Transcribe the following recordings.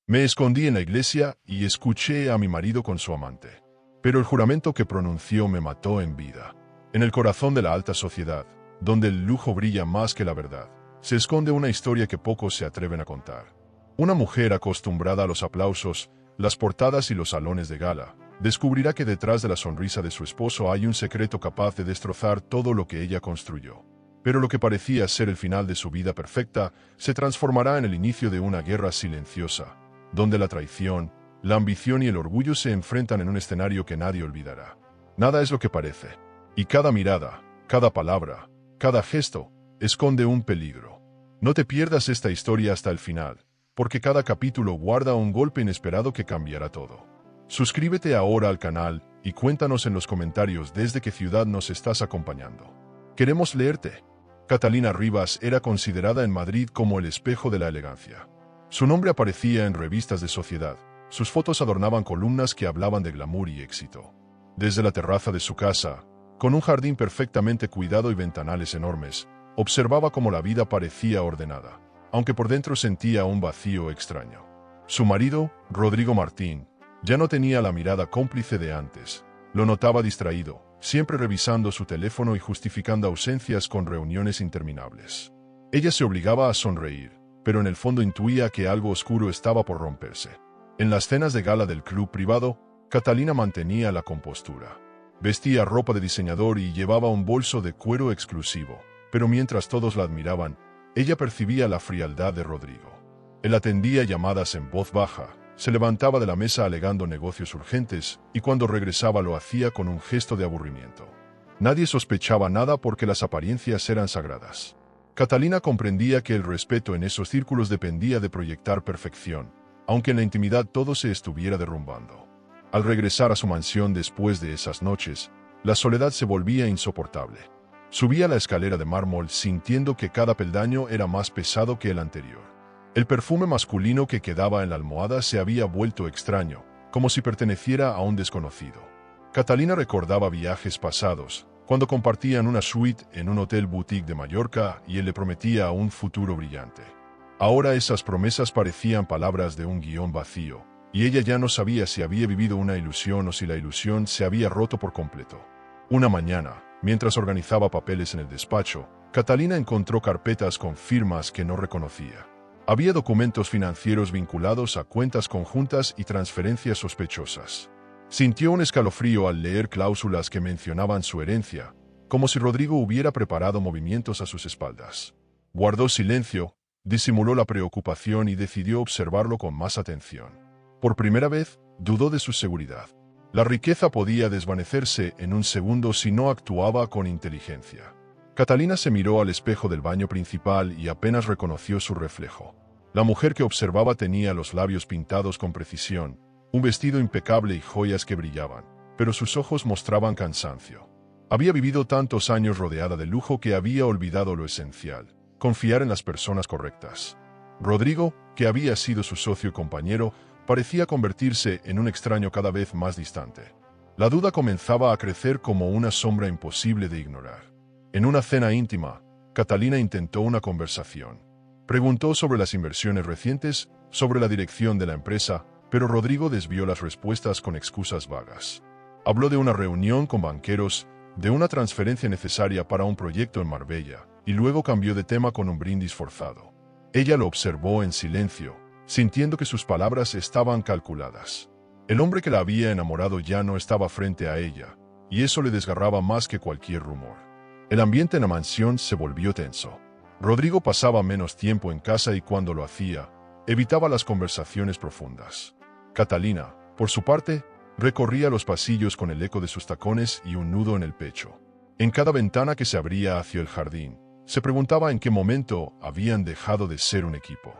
Me escondí en la iglesia y escuché a mi marido con su amante. Pero el juramento que pronunció me mató en vida. En el corazón de la alta sociedad, donde el lujo brilla más que la verdad, se esconde una historia que pocos se atreven a contar. Una mujer acostumbrada a los aplausos, las portadas y los salones de gala, descubrirá que detrás de la sonrisa de su esposo hay un secreto capaz de destrozar todo lo que ella construyó. Pero lo que parecía ser el final de su vida perfecta se transformará en el inicio de una guerra silenciosa, donde la traición, la ambición y el orgullo se enfrentan en un escenario que nadie olvidará. Nada es lo que parece, y cada mirada, cada palabra, cada gesto, esconde un peligro. No te pierdas esta historia hasta el final, porque cada capítulo guarda un golpe inesperado que cambiará todo. Suscríbete ahora al canal y cuéntanos en los comentarios desde qué ciudad nos estás acompañando. Queremos leerte. Catalina Rivas era considerada en Madrid como el espejo de la elegancia. Su nombre aparecía en revistas de sociedad. Sus fotos adornaban columnas que hablaban de glamour y éxito. Desde la terraza de su casa, con un jardín perfectamente cuidado y ventanales enormes, observaba cómo la vida parecía ordenada, aunque por dentro sentía un vacío extraño. Su marido, Rodrigo Martín, ya no tenía la mirada cómplice de antes. Lo notaba distraído, siempre revisando su teléfono y justificando ausencias con reuniones interminables. Ella se obligaba a sonreír, pero en el fondo intuía que algo oscuro estaba por romperse. En las cenas de gala del club privado, Catalina mantenía la compostura. Vestía ropa de diseñador y llevaba un bolso de cuero exclusivo, pero mientras todos la admiraban, ella percibía la frialdad de Rodrigo. Él atendía llamadas en voz baja, se levantaba de la mesa alegando negocios urgentes y cuando regresaba lo hacía con un gesto de aburrimiento. Nadie sospechaba nada porque las apariencias eran sagradas. Catalina comprendía que el respeto en esos círculos dependía de proyectar perfección, aunque en la intimidad todo se estuviera derrumbando. Al regresar a su mansión después de esas noches, la soledad se volvía insoportable. Subía la escalera de mármol sintiendo que cada peldaño era más pesado que el anterior. El perfume masculino que quedaba en la almohada se había vuelto extraño, como si perteneciera a un desconocido. Catalina recordaba viajes pasados, cuando compartían una suite en un hotel boutique de Mallorca y él le prometía un futuro brillante. Ahora esas promesas parecían palabras de un guión vacío, y ella ya no sabía si había vivido una ilusión o si la ilusión se había roto por completo. Una mañana, mientras organizaba papeles en el despacho, Catalina encontró carpetas con firmas que no reconocía. Había documentos financieros vinculados a cuentas conjuntas y transferencias sospechosas. Sintió un escalofrío al leer cláusulas que mencionaban su herencia, como si Rodrigo hubiera preparado movimientos a sus espaldas. Guardó silencio, disimuló la preocupación y decidió observarlo con más atención. Por primera vez, dudó de su seguridad. La riqueza podía desvanecerse en un segundo si no actuaba con inteligencia. Catalina se miró al espejo del baño principal y apenas reconoció su reflejo. La mujer que observaba tenía los labios pintados con precisión, un vestido impecable y joyas que brillaban, pero sus ojos mostraban cansancio. Había vivido tantos años rodeada de lujo que había olvidado lo esencial, confiar en las personas correctas. Rodrigo, que había sido su socio y compañero, parecía convertirse en un extraño cada vez más distante. La duda comenzaba a crecer como una sombra imposible de ignorar. En una cena íntima, Catalina intentó una conversación. Preguntó sobre las inversiones recientes, sobre la dirección de la empresa, pero Rodrigo desvió las respuestas con excusas vagas. Habló de una reunión con banqueros, de una transferencia necesaria para un proyecto en Marbella, y luego cambió de tema con un brindis forzado. Ella lo observó en silencio, sintiendo que sus palabras estaban calculadas. El hombre que la había enamorado ya no estaba frente a ella, y eso le desgarraba más que cualquier rumor. El ambiente en la mansión se volvió tenso. Rodrigo pasaba menos tiempo en casa y cuando lo hacía, evitaba las conversaciones profundas. Catalina, por su parte, recorría los pasillos con el eco de sus tacones y un nudo en el pecho. En cada ventana que se abría hacia el jardín, se preguntaba en qué momento habían dejado de ser un equipo.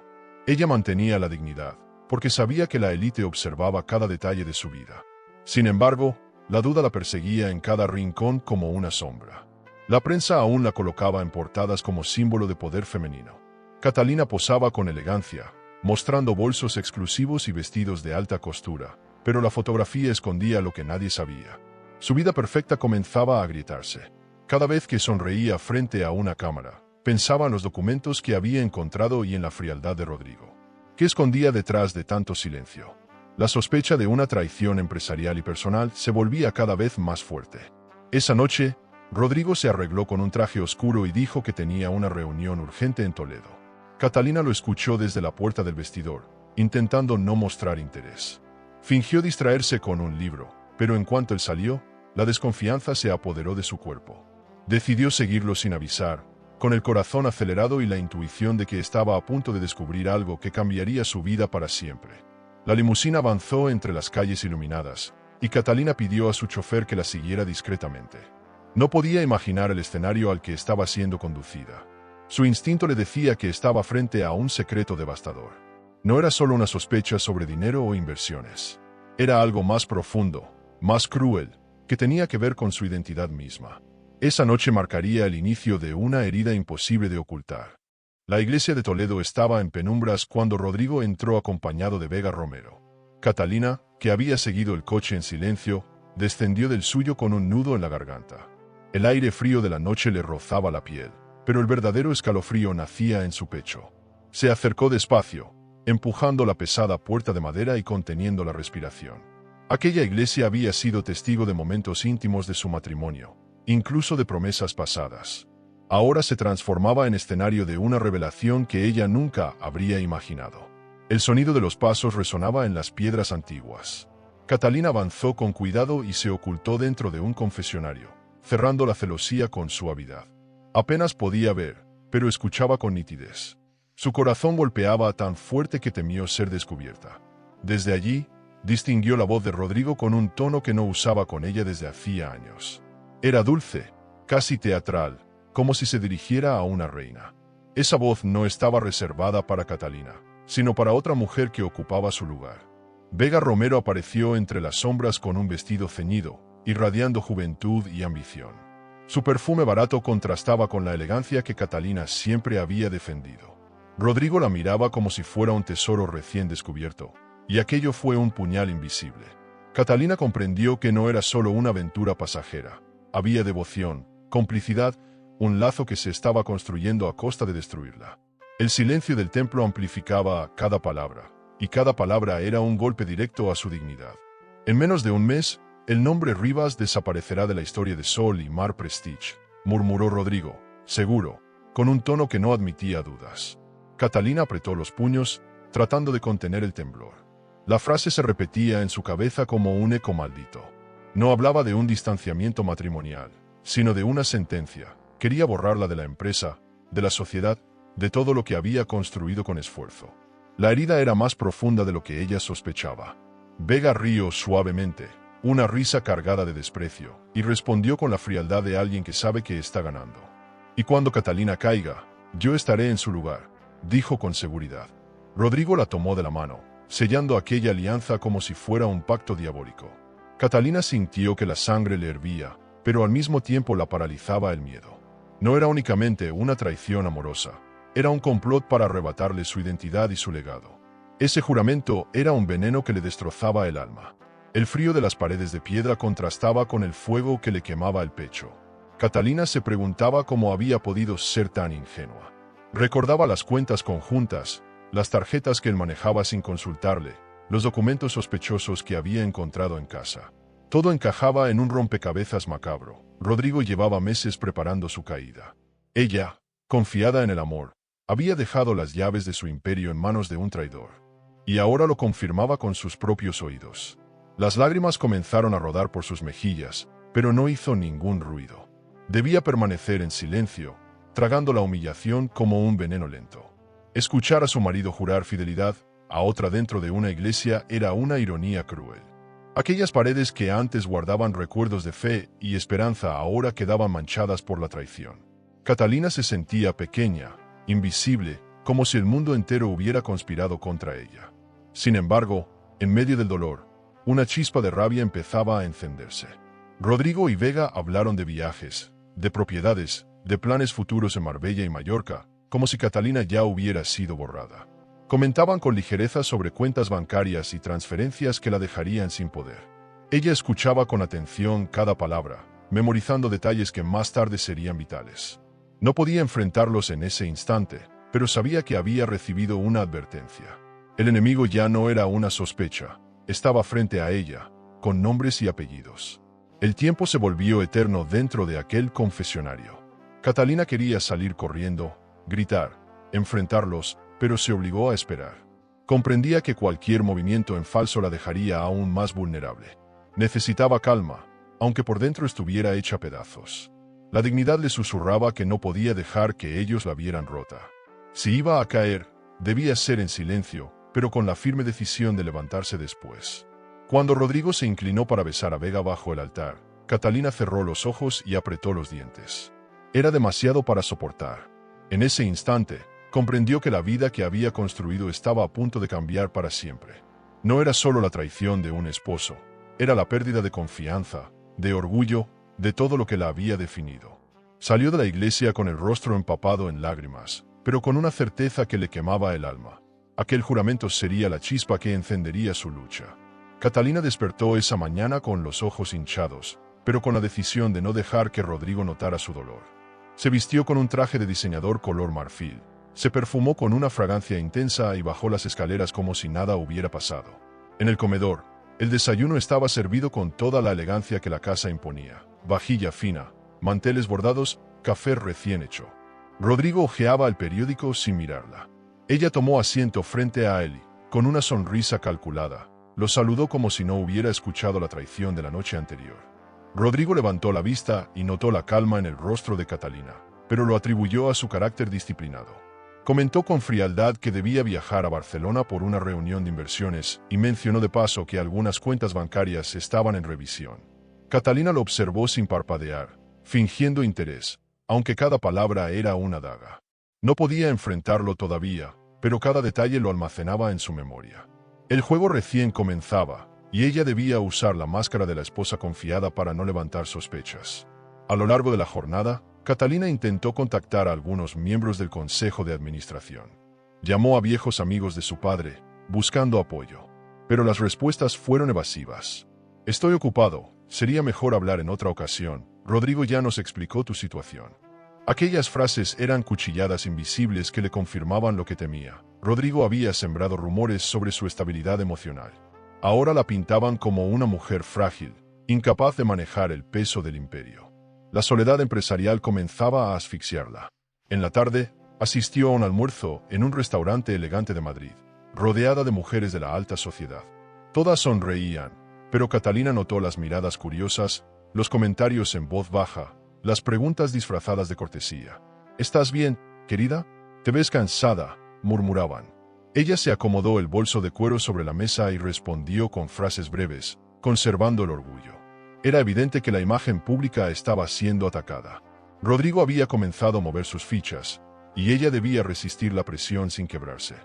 Ella mantenía la dignidad, porque sabía que la élite observaba cada detalle de su vida. Sin embargo, la duda la perseguía en cada rincón como una sombra. La prensa aún la colocaba en portadas como símbolo de poder femenino. Catalina posaba con elegancia, mostrando bolsos exclusivos y vestidos de alta costura, pero la fotografía escondía lo que nadie sabía. Su vida perfecta comenzaba a agrietarse. Cada vez que sonreía frente a una cámara, pensaba en los documentos que había encontrado y en la frialdad de Rodrigo. ¿Qué escondía detrás de tanto silencio? La sospecha de una traición empresarial y personal se volvía cada vez más fuerte. Esa noche, Rodrigo se arregló con un traje oscuro y dijo que tenía una reunión urgente en Toledo. Catalina lo escuchó desde la puerta del vestidor, intentando no mostrar interés. Fingió distraerse con un libro, pero en cuanto él salió, la desconfianza se apoderó de su cuerpo. Decidió seguirlo sin avisar, con el corazón acelerado y la intuición de que estaba a punto de descubrir algo que cambiaría su vida para siempre. La limusina avanzó entre las calles iluminadas, y Catalina pidió a su chofer que la siguiera discretamente. No podía imaginar el escenario al que estaba siendo conducida. Su instinto le decía que estaba frente a un secreto devastador. No era solo una sospecha sobre dinero o inversiones. Era algo más profundo, más cruel, que tenía que ver con su identidad misma. Esa noche marcaría el inicio de una herida imposible de ocultar. La iglesia de Toledo estaba en penumbras cuando Rodrigo entró acompañado de Vega Romero. Catalina, que había seguido el coche en silencio, descendió del suyo con un nudo en la garganta. El aire frío de la noche le rozaba la piel, pero el verdadero escalofrío nacía en su pecho. Se acercó despacio, empujando la pesada puerta de madera y conteniendo la respiración. Aquella iglesia había sido testigo de momentos íntimos de su matrimonio, incluso de promesas pasadas. Ahora se transformaba en escenario de una revelación que ella nunca habría imaginado. El sonido de los pasos resonaba en las piedras antiguas. Catalina avanzó con cuidado y se ocultó dentro de un confesionario, cerrando la celosía con suavidad. Apenas podía ver, pero escuchaba con nitidez. Su corazón golpeaba tan fuerte que temió ser descubierta. Desde allí, distinguió la voz de Rodrigo con un tono que no usaba con ella desde hacía años. Era dulce, casi teatral, como si se dirigiera a una reina. Esa voz no estaba reservada para Catalina, sino para otra mujer que ocupaba su lugar. Vega Romero apareció entre las sombras con un vestido ceñido, irradiando juventud y ambición. Su perfume barato contrastaba con la elegancia que Catalina siempre había defendido. Rodrigo la miraba como si fuera un tesoro recién descubierto, y aquello fue un puñal invisible. Catalina comprendió que no era solo una aventura pasajera. Había devoción, complicidad, un lazo que se estaba construyendo a costa de destruirla. El silencio del templo amplificaba cada palabra, y cada palabra era un golpe directo a su dignidad. En menos de un mes, el nombre Rivas desaparecerá de la historia de Sol y Mar Prestige, murmuró Rodrigo, seguro, con un tono que no admitía dudas. Catalina apretó los puños, tratando de contener el temblor. La frase se repetía en su cabeza como un eco maldito. No hablaba de un distanciamiento matrimonial, sino de una sentencia. Quería borrarla de la empresa, de la sociedad, de todo lo que había construido con esfuerzo. La herida era más profunda de lo que ella sospechaba. Vega rió suavemente, una risa cargada de desprecio, y respondió con la frialdad de alguien que sabe que está ganando. Y cuando Catalina caiga, yo estaré en su lugar, dijo con seguridad. Rodrigo la tomó de la mano, sellando aquella alianza como si fuera un pacto diabólico. Catalina sintió que la sangre le hervía, pero al mismo tiempo la paralizaba el miedo. No era únicamente una traición amorosa, era un complot para arrebatarle su identidad y su legado. Ese juramento era un veneno que le destrozaba el alma. El frío de las paredes de piedra contrastaba con el fuego que le quemaba el pecho. Catalina se preguntaba cómo había podido ser tan ingenua. Recordaba las cuentas conjuntas, las tarjetas que él manejaba sin consultarle, los documentos sospechosos que había encontrado en casa. Todo encajaba en un rompecabezas macabro. Rodrigo llevaba meses preparando su caída. Ella, confiada en el amor, había dejado las llaves de su imperio en manos de un traidor. Y ahora lo confirmaba con sus propios oídos. Las lágrimas comenzaron a rodar por sus mejillas, pero no hizo ningún ruido. Debía permanecer en silencio, tragando la humillación como un veneno lento. Escuchar a su marido jurar fidelidad a otra dentro de una iglesia era una ironía cruel. Aquellas paredes que antes guardaban recuerdos de fe y esperanza ahora quedaban manchadas por la traición. Catalina se sentía pequeña, invisible, como si el mundo entero hubiera conspirado contra ella. Sin embargo, en medio del dolor, una chispa de rabia empezaba a encenderse. Rodrigo y Vega hablaron de viajes, de propiedades, de planes futuros en Marbella y Mallorca, como si Catalina ya hubiera sido borrada. Comentaban con ligereza sobre cuentas bancarias y transferencias que la dejarían sin poder. Ella escuchaba con atención cada palabra, memorizando detalles que más tarde serían vitales. No podía enfrentarlos en ese instante, pero sabía que había recibido una advertencia. El enemigo ya no era una sospecha, estaba frente a ella, con nombres y apellidos. El tiempo se volvió eterno dentro de aquel confesionario. Catalina quería salir corriendo, gritar, enfrentarlos, pero se obligó a esperar. Comprendía que cualquier movimiento en falso la dejaría aún más vulnerable. Necesitaba calma, aunque por dentro estuviera hecha pedazos. La dignidad le susurraba que no podía dejar que ellos la vieran rota. Si iba a caer, debía ser en silencio, pero con la firme decisión de levantarse después. Cuando Rodrigo se inclinó para besar a Vega bajo el altar, Catalina cerró los ojos y apretó los dientes. Era demasiado para soportar. En ese instante, comprendió que la vida que había construido estaba a punto de cambiar para siempre. No era solo la traición de un esposo, era la pérdida de confianza, de orgullo, de todo lo que la había definido. Salió de la iglesia con el rostro empapado en lágrimas, pero con una certeza que le quemaba el alma. Aquel juramento sería la chispa que encendería su lucha. Catalina despertó esa mañana con los ojos hinchados, pero con la decisión de no dejar que Rodrigo notara su dolor. Se vistió con un traje de diseñador color marfil, se perfumó con una fragancia intensa y bajó las escaleras como si nada hubiera pasado. En el comedor, el desayuno estaba servido con toda la elegancia que la casa imponía. Vajilla fina, manteles bordados, café recién hecho. Rodrigo hojeaba el periódico sin mirarla. Ella tomó asiento frente a él, con una sonrisa calculada. Lo saludó como si no hubiera escuchado la traición de la noche anterior. Rodrigo levantó la vista y notó la calma en el rostro de Catalina, pero lo atribuyó a su carácter disciplinado. Comentó con frialdad que debía viajar a Barcelona por una reunión de inversiones y mencionó de paso que algunas cuentas bancarias estaban en revisión. Catalina lo observó sin parpadear, fingiendo interés, aunque cada palabra era una daga. No podía enfrentarlo todavía, pero cada detalle lo almacenaba en su memoria. El juego recién comenzaba, y ella debía usar la máscara de la esposa confiada para no levantar sospechas. A lo largo de la jornada, Catalina intentó contactar a algunos miembros del Consejo de Administración. Llamó a viejos amigos de su padre, buscando apoyo. Pero las respuestas fueron evasivas. Estoy ocupado, sería mejor hablar en otra ocasión. Rodrigo ya nos explicó tu situación. Aquellas frases eran cuchilladas invisibles que le confirmaban lo que temía. Rodrigo había sembrado rumores sobre su estabilidad emocional. Ahora la pintaban como una mujer frágil, incapaz de manejar el peso del imperio. La soledad empresarial comenzaba a asfixiarla. En la tarde, asistió a un almuerzo en un restaurante elegante de Madrid, rodeada de mujeres de la alta sociedad. Todas sonreían, pero Catalina notó las miradas curiosas, los comentarios en voz baja, las preguntas disfrazadas de cortesía. ¿Estás bien, querida? ¿Te ves cansada?, murmuraban. Ella se acomodó el bolso de cuero sobre la mesa y respondió con frases breves, conservando el orgullo. Era evidente que la imagen pública estaba siendo atacada. Rodrigo había comenzado a mover sus fichas, y ella debía resistir la presión sin quebrarse.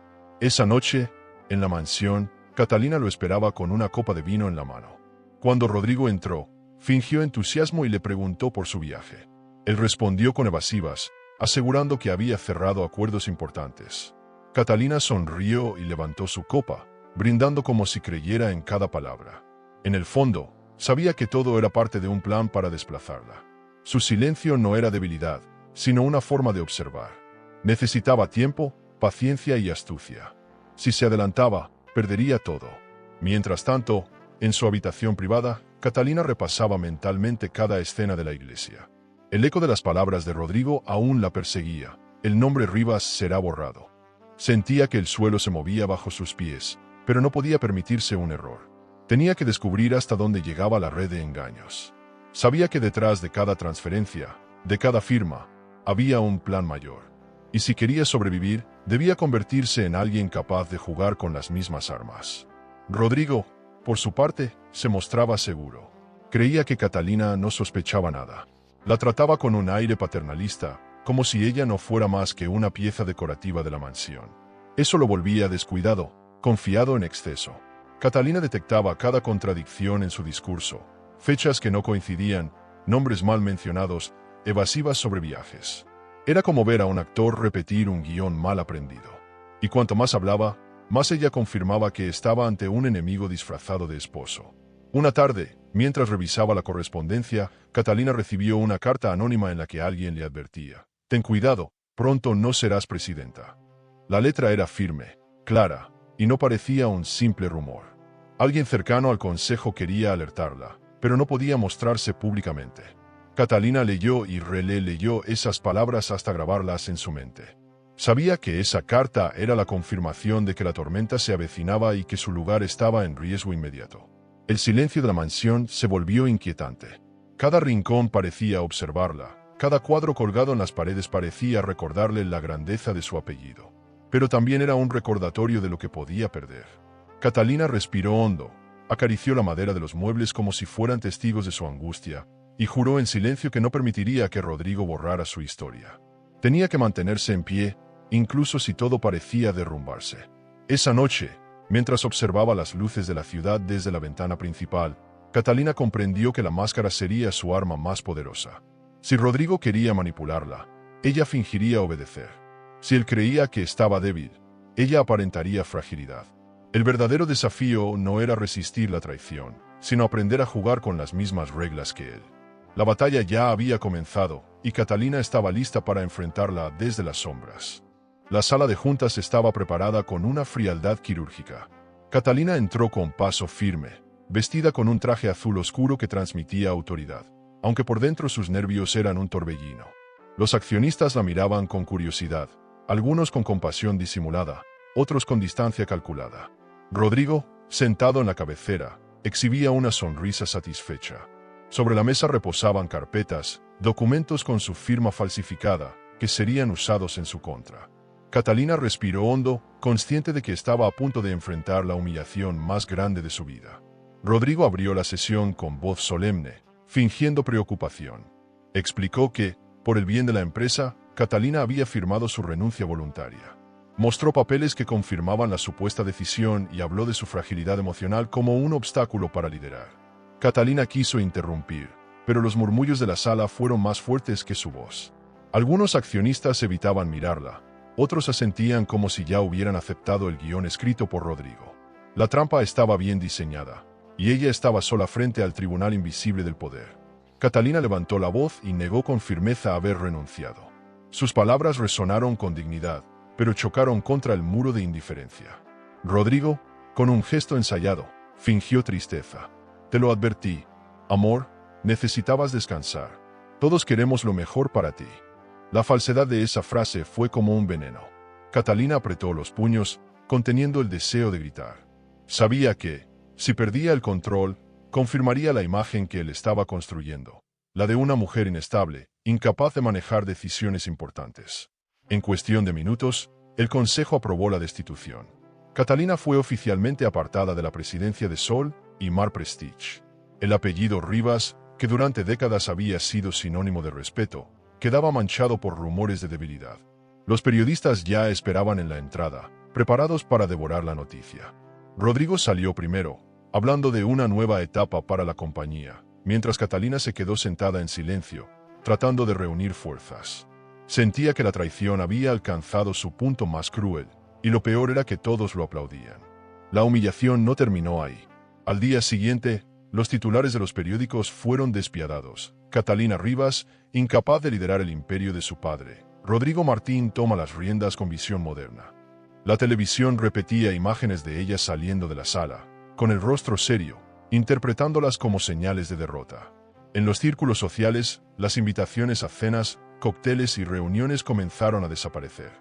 Esa noche, en la mansión, Catalina lo esperaba con una copa de vino en la mano. Cuando Rodrigo entró, fingió entusiasmo y le preguntó por su viaje. Él respondió con evasivas, asegurando que había cerrado acuerdos importantes. Catalina sonrió y levantó su copa, brindando como si creyera en cada palabra. En el fondo, sabía que todo era parte de un plan para desplazarla. Su silencio no era debilidad, sino una forma de observar. Necesitaba tiempo, paciencia y astucia. Si se adelantaba, perdería todo. Mientras tanto, en su habitación privada, Catalina repasaba mentalmente cada escena de la iglesia. El eco de las palabras de Rodrigo aún la perseguía. El nombre Rivas será borrado. Sentía que el suelo se movía bajo sus pies, pero no podía permitirse un error. Tenía que descubrir hasta dónde llegaba la red de engaños. Sabía que detrás de cada transferencia, de cada firma, había un plan mayor. Y si quería sobrevivir, debía convertirse en alguien capaz de jugar con las mismas armas. Rodrigo, por su parte, se mostraba seguro. Creía que Catalina no sospechaba nada. La trataba con un aire paternalista, como si ella no fuera más que una pieza decorativa de la mansión. Eso lo volvía descuidado, confiado en exceso. Catalina detectaba cada contradicción en su discurso, fechas que no coincidían, nombres mal mencionados, evasivas sobre viajes. Era como ver a un actor repetir un guión mal aprendido. Y cuanto más hablaba, más ella confirmaba que estaba ante un enemigo disfrazado de esposo. Una tarde, mientras revisaba la correspondencia, Catalina recibió una carta anónima en la que alguien le advertía: «Ten cuidado, pronto no serás presidenta». La letra era firme, clara, y no parecía un simple rumor. Alguien cercano al consejo quería alertarla, pero no podía mostrarse públicamente. Catalina leyó y releyó esas palabras hasta grabarlas en su mente. Sabía que esa carta era la confirmación de que la tormenta se avecinaba y que su lugar estaba en riesgo inmediato. El silencio de la mansión se volvió inquietante. Cada rincón parecía observarla, cada cuadro colgado en las paredes parecía recordarle la grandeza de su apellido. Pero también era un recordatorio de lo que podía perder. Catalina respiró hondo, acarició la madera de los muebles como si fueran testigos de su angustia, y juró en silencio que no permitiría que Rodrigo borrara su historia. Tenía que mantenerse en pie, incluso si todo parecía derrumbarse. Esa noche, mientras observaba las luces de la ciudad desde la ventana principal, Catalina comprendió que la máscara sería su arma más poderosa. Si Rodrigo quería manipularla, ella fingiría obedecer. Si él creía que estaba débil, ella aparentaría fragilidad. El verdadero desafío no era resistir la traición, sino aprender a jugar con las mismas reglas que él. La batalla ya había comenzado, y Catalina estaba lista para enfrentarla desde las sombras. La sala de juntas estaba preparada con una frialdad quirúrgica. Catalina entró con paso firme, vestida con un traje azul oscuro que transmitía autoridad, aunque por dentro sus nervios eran un torbellino. Los accionistas la miraban con curiosidad, algunos con compasión disimulada, otros con distancia calculada. Rodrigo, sentado en la cabecera, exhibía una sonrisa satisfecha. Sobre la mesa reposaban carpetas, documentos con su firma falsificada, que serían usados en su contra. Catalina respiró hondo, consciente de que estaba a punto de enfrentar la humillación más grande de su vida. Rodrigo abrió la sesión con voz solemne, fingiendo preocupación. Explicó que, por el bien de la empresa, Catalina había firmado su renuncia voluntaria. Mostró papeles que confirmaban la supuesta decisión y habló de su fragilidad emocional como un obstáculo para liderar. Catalina quiso interrumpir, pero los murmullos de la sala fueron más fuertes que su voz. Algunos accionistas evitaban mirarla, otros asentían como si ya hubieran aceptado el guión escrito por Rodrigo. La trampa estaba bien diseñada, y ella estaba sola frente al tribunal invisible del poder. Catalina levantó la voz y negó con firmeza haber renunciado. Sus palabras resonaron con dignidad, pero chocaron contra el muro de indiferencia. Rodrigo, con un gesto ensayado, fingió tristeza. Te lo advertí. Amor, necesitabas descansar. Todos queremos lo mejor para ti. La falsedad de esa frase fue como un veneno. Catalina apretó los puños, conteniendo el deseo de gritar. Sabía que, si perdía el control, confirmaría la imagen que él estaba construyendo, la de una mujer inestable, incapaz de manejar decisiones importantes. En cuestión de minutos, el Consejo aprobó la destitución. Catalina fue oficialmente apartada de la presidencia de Sol y Mar Prestige. El apellido Rivas, que durante décadas había sido sinónimo de respeto, quedaba manchado por rumores de debilidad. Los periodistas ya esperaban en la entrada, preparados para devorar la noticia. Rodrigo salió primero, hablando de una nueva etapa para la compañía, mientras Catalina se quedó sentada en silencio, tratando de reunir fuerzas. Sentía que la traición había alcanzado su punto más cruel, y lo peor era que todos lo aplaudían. La humillación no terminó ahí. Al día siguiente, los titulares de los periódicos fueron despiadados. Catalina Rivas, incapaz de liderar el imperio de su padre. Rodrigo Martín toma las riendas con visión moderna. La televisión repetía imágenes de ella saliendo de la sala, con el rostro serio, interpretándolas como señales de derrota. En los círculos sociales, las invitaciones a cenas, cócteles y reuniones comenzaron a desaparecer.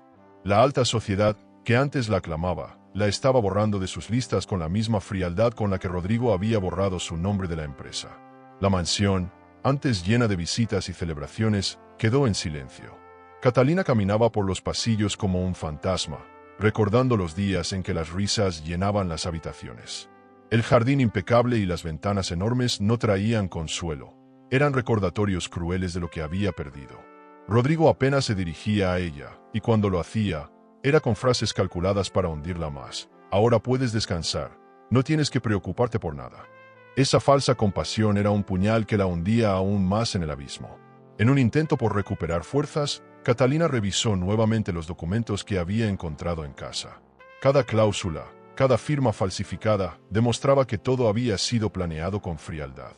La alta sociedad, que antes la aclamaba, la estaba borrando de sus listas con la misma frialdad con la que Rodrigo había borrado su nombre de la empresa. La mansión, antes llena de visitas y celebraciones, quedó en silencio. Catalina caminaba por los pasillos como un fantasma, recordando los días en que las risas llenaban las habitaciones. El jardín impecable y las ventanas enormes no traían consuelo, eran recordatorios crueles de lo que había perdido. Rodrigo apenas se dirigía a ella, y cuando lo hacía, era con frases calculadas para hundirla más. Ahora puedes descansar, no tienes que preocuparte por nada. Esa falsa compasión era un puñal que la hundía aún más en el abismo. En un intento por recuperar fuerzas, Catalina revisó nuevamente los documentos que había encontrado en casa. Cada cláusula, cada firma falsificada, demostraba que todo había sido planeado con frialdad.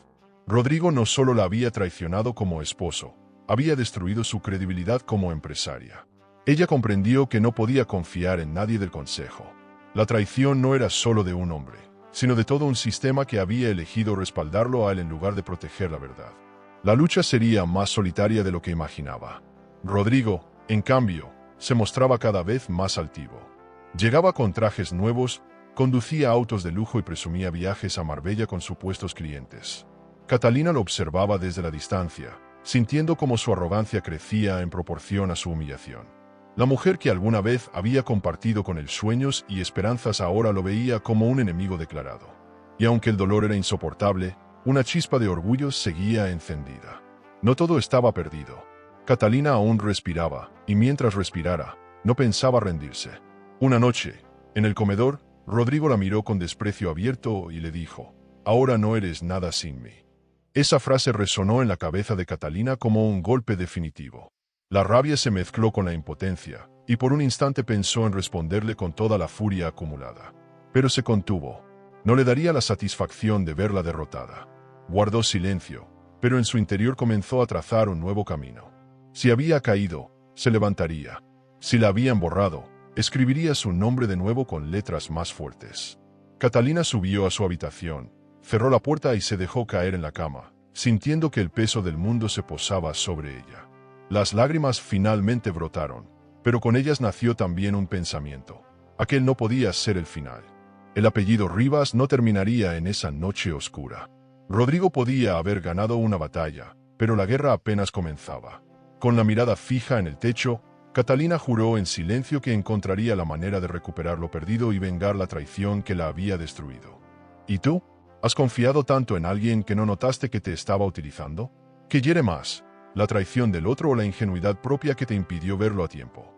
Rodrigo no solo la había traicionado como esposo, había destruido su credibilidad como empresaria. Ella comprendió que no podía confiar en nadie del consejo. La traición no era solo de un hombre, sino de todo un sistema que había elegido respaldarlo a él en lugar de proteger la verdad. La lucha sería más solitaria de lo que imaginaba. Rodrigo, en cambio, se mostraba cada vez más altivo. Llegaba con trajes nuevos, conducía autos de lujo y presumía viajes a Marbella con supuestos clientes. Catalina lo observaba desde la distancia, sintiendo cómo su arrogancia crecía en proporción a su humillación. La mujer que alguna vez había compartido con él sueños y esperanzas ahora lo veía como un enemigo declarado. Y aunque el dolor era insoportable, una chispa de orgullo seguía encendida. No todo estaba perdido. Catalina aún respiraba, y mientras respirara, no pensaba rendirse. Una noche, en el comedor, Rodrigo la miró con desprecio abierto y le dijo: «Ahora no eres nada sin mí». Esa frase resonó en la cabeza de Catalina como un golpe definitivo. La rabia se mezcló con la impotencia, y por un instante pensó en responderle con toda la furia acumulada. Pero se contuvo. No le daría la satisfacción de verla derrotada. Guardó silencio, pero en su interior comenzó a trazar un nuevo camino. Si había caído, se levantaría. Si la habían borrado, escribiría su nombre de nuevo con letras más fuertes. Catalina subió a su habitación, cerró la puerta y se dejó caer en la cama, sintiendo que el peso del mundo se posaba sobre ella. Las lágrimas finalmente brotaron, pero con ellas nació también un pensamiento. Aquel no podía ser el final. El apellido Rivas no terminaría en esa noche oscura. Rodrigo podía haber ganado una batalla, pero la guerra apenas comenzaba. Con la mirada fija en el techo, Catalina juró en silencio que encontraría la manera de recuperar lo perdido y vengar la traición que la había destruido. ¿Y tú? ¿Has confiado tanto en alguien que no notaste que te estaba utilizando? ¿Qué hiere más, la traición del otro o la ingenuidad propia que te impidió verlo a tiempo?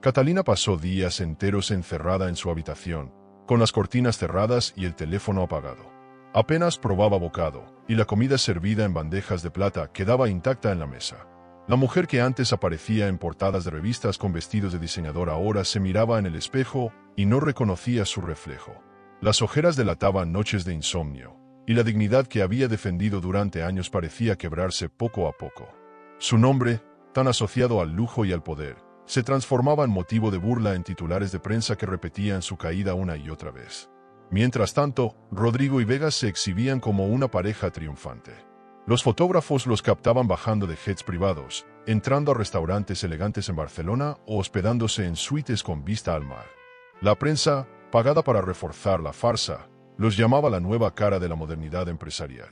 Catalina pasó días enteros encerrada en su habitación, con las cortinas cerradas y el teléfono apagado. Apenas probaba bocado, y la comida servida en bandejas de plata quedaba intacta en la mesa. La mujer que antes aparecía en portadas de revistas con vestidos de diseñador ahora se miraba en el espejo y no reconocía su reflejo. Las ojeras delataban noches de insomnio, y la dignidad que había defendido durante años parecía quebrarse poco a poco. Su nombre, tan asociado al lujo y al poder, se transformaba en motivo de burla en titulares de prensa que repetían su caída una y otra vez. Mientras tanto, Rodrigo y Vegas se exhibían como una pareja triunfante. Los fotógrafos los captaban bajando de jets privados, entrando a restaurantes elegantes en Barcelona o hospedándose en suites con vista al mar. La prensa, pagada para reforzar la farsa, los llamaba la nueva cara de la modernidad empresarial.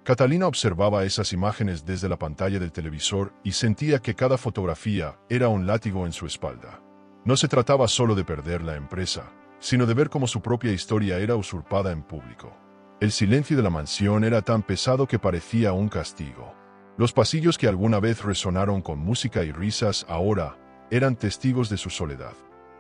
Catalina observaba esas imágenes desde la pantalla del televisor y sentía que cada fotografía era un látigo en su espalda. No se trataba solo de perder la empresa, sino de ver cómo su propia historia era usurpada en público. El silencio de la mansión era tan pesado que parecía un castigo. Los pasillos que alguna vez resonaron con música y risas ahora eran testigos de su soledad.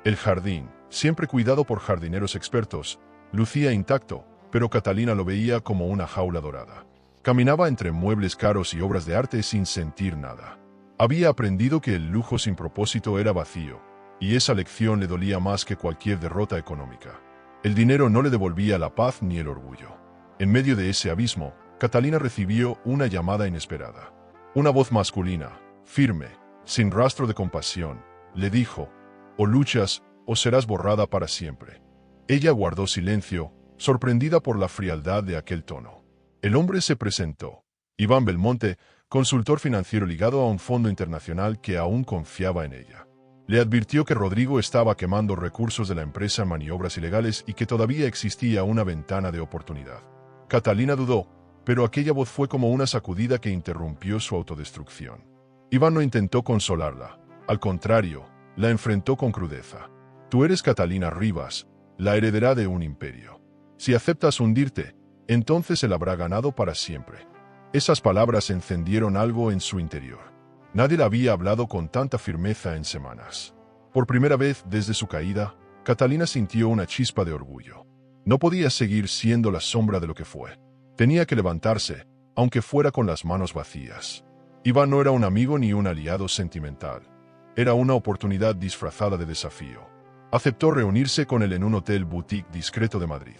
El jardín, siempre cuidado por jardineros expertos, lucía intacto, pero Catalina lo veía como una jaula dorada. Caminaba entre muebles caros y obras de arte sin sentir nada. Había aprendido que el lujo sin propósito era vacío, y esa lección le dolía más que cualquier derrota económica. El dinero no le devolvía la paz ni el orgullo. En medio de ese abismo, Catalina recibió una llamada inesperada. Una voz masculina, firme, sin rastro de compasión, le dijo: «O luchas, o serás borrada para siempre». Ella guardó silencio, sorprendida por la frialdad de aquel tono. El hombre se presentó. Iván Belmonte, consultor financiero ligado a un fondo internacional que aún confiaba en ella. Le advirtió que Rodrigo estaba quemando recursos de la empresa en maniobras ilegales y que todavía existía una ventana de oportunidad. Catalina dudó, pero aquella voz fue como una sacudida que interrumpió su autodestrucción. Iván no intentó consolarla. Al contrario, la enfrentó con crudeza. «Tú eres Catalina Rivas, la heredera de un imperio. Si aceptas hundirte, entonces él habrá ganado para siempre». Esas palabras encendieron algo en su interior. Nadie le había hablado con tanta firmeza en semanas. Por primera vez desde su caída, Catalina sintió una chispa de orgullo. No podía seguir siendo la sombra de lo que fue. Tenía que levantarse, aunque fuera con las manos vacías. Iván no era un amigo ni un aliado sentimental. Era una oportunidad disfrazada de desafío. Aceptó reunirse con él en un hotel boutique discreto de Madrid.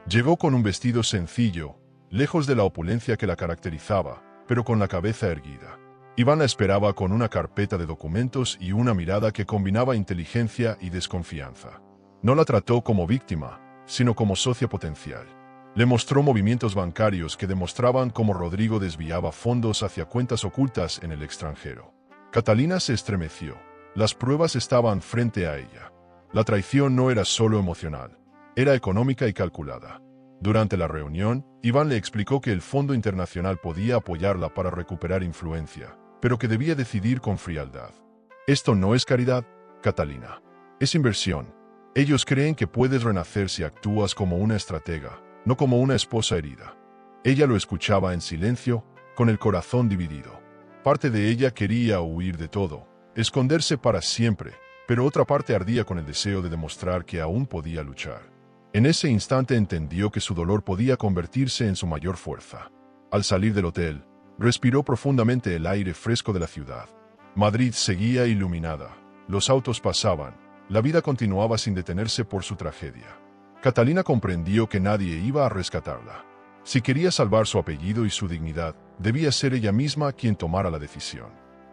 Llegó con un vestido sencillo, lejos de la opulencia que la caracterizaba, pero con la cabeza erguida. Iván la esperaba con una carpeta de documentos y una mirada que combinaba inteligencia y desconfianza. No la trató como víctima, sino como socia potencial. Le mostró movimientos bancarios que demostraban cómo Rodrigo desviaba fondos hacia cuentas ocultas en el extranjero. Catalina se estremeció. Las pruebas estaban frente a ella. La traición no era solo emocional, era económica y calculada. Durante la reunión, Iván le explicó que el Fondo Internacional podía apoyarla para recuperar influencia, pero que debía decidir con frialdad. Esto no es caridad, Catalina. Es inversión. Ellos creen que puedes renacer si actúas como una estratega, no como una esposa herida. Ella lo escuchaba en silencio, con el corazón dividido. Parte de ella quería huir de todo, esconderse para siempre, pero otra parte ardía con el deseo de demostrar que aún podía luchar. En ese instante entendió que su dolor podía convertirse en su mayor fuerza. Al salir del hotel, respiró profundamente el aire fresco de la ciudad. Madrid seguía iluminada, los autos pasaban, la vida continuaba sin detenerse por su tragedia. Catalina comprendió que nadie iba a rescatarla. Si quería salvar su apellido y su dignidad, debía ser ella misma quien tomara la decisión.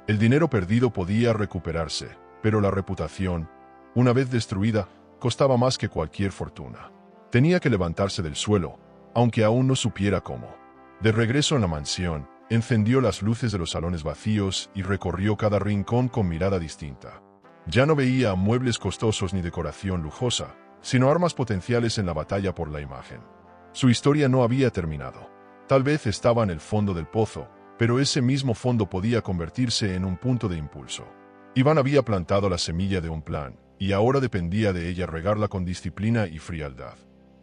El dinero perdido podía recuperarse, pero la reputación, una vez destruida, costaba más que cualquier fortuna. Tenía que levantarse del suelo, aunque aún no supiera cómo. De regreso en la mansión, encendió las luces de los salones vacíos y recorrió cada rincón con mirada distinta. Ya no veía muebles costosos ni decoración lujosa, sino armas potenciales en la batalla por la imagen. Su historia no había terminado. Tal vez estaba en el fondo del pozo, pero ese mismo fondo podía convertirse en un punto de impulso. Iván había plantado la semilla de un plan, y ahora dependía de ella regarla con disciplina y frialdad.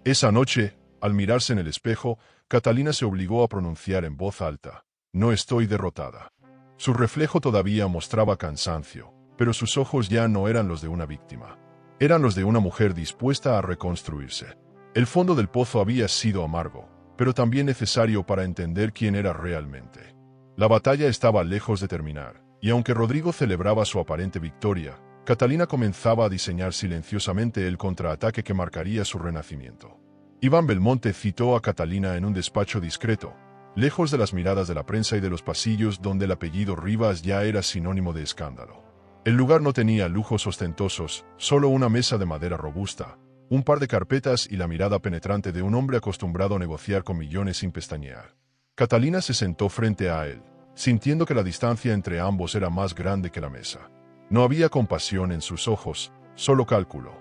Esa noche, al mirarse en el espejo, Catalina se obligó a pronunciar en voz alta: «No estoy derrotada». Su reflejo todavía mostraba cansancio, pero sus ojos ya no eran los de una víctima. Eran los de una mujer dispuesta a reconstruirse. El fondo del pozo había sido amargo, pero también necesario para entender quién era realmente. La batalla estaba lejos de terminar, y aunque Rodrigo celebraba su aparente victoria, Catalina comenzaba a diseñar silenciosamente el contraataque que marcaría su renacimiento. Iván Belmonte citó a Catalina en un despacho discreto, lejos de las miradas de la prensa y de los pasillos donde el apellido Rivas ya era sinónimo de escándalo. El lugar no tenía lujos ostentosos, solo una mesa de madera robusta, un par de carpetas y la mirada penetrante de un hombre acostumbrado a negociar con millones sin pestañear. Catalina se sentó frente a él, sintiendo que la distancia entre ambos era más grande que la mesa. No había compasión en sus ojos, solo cálculo.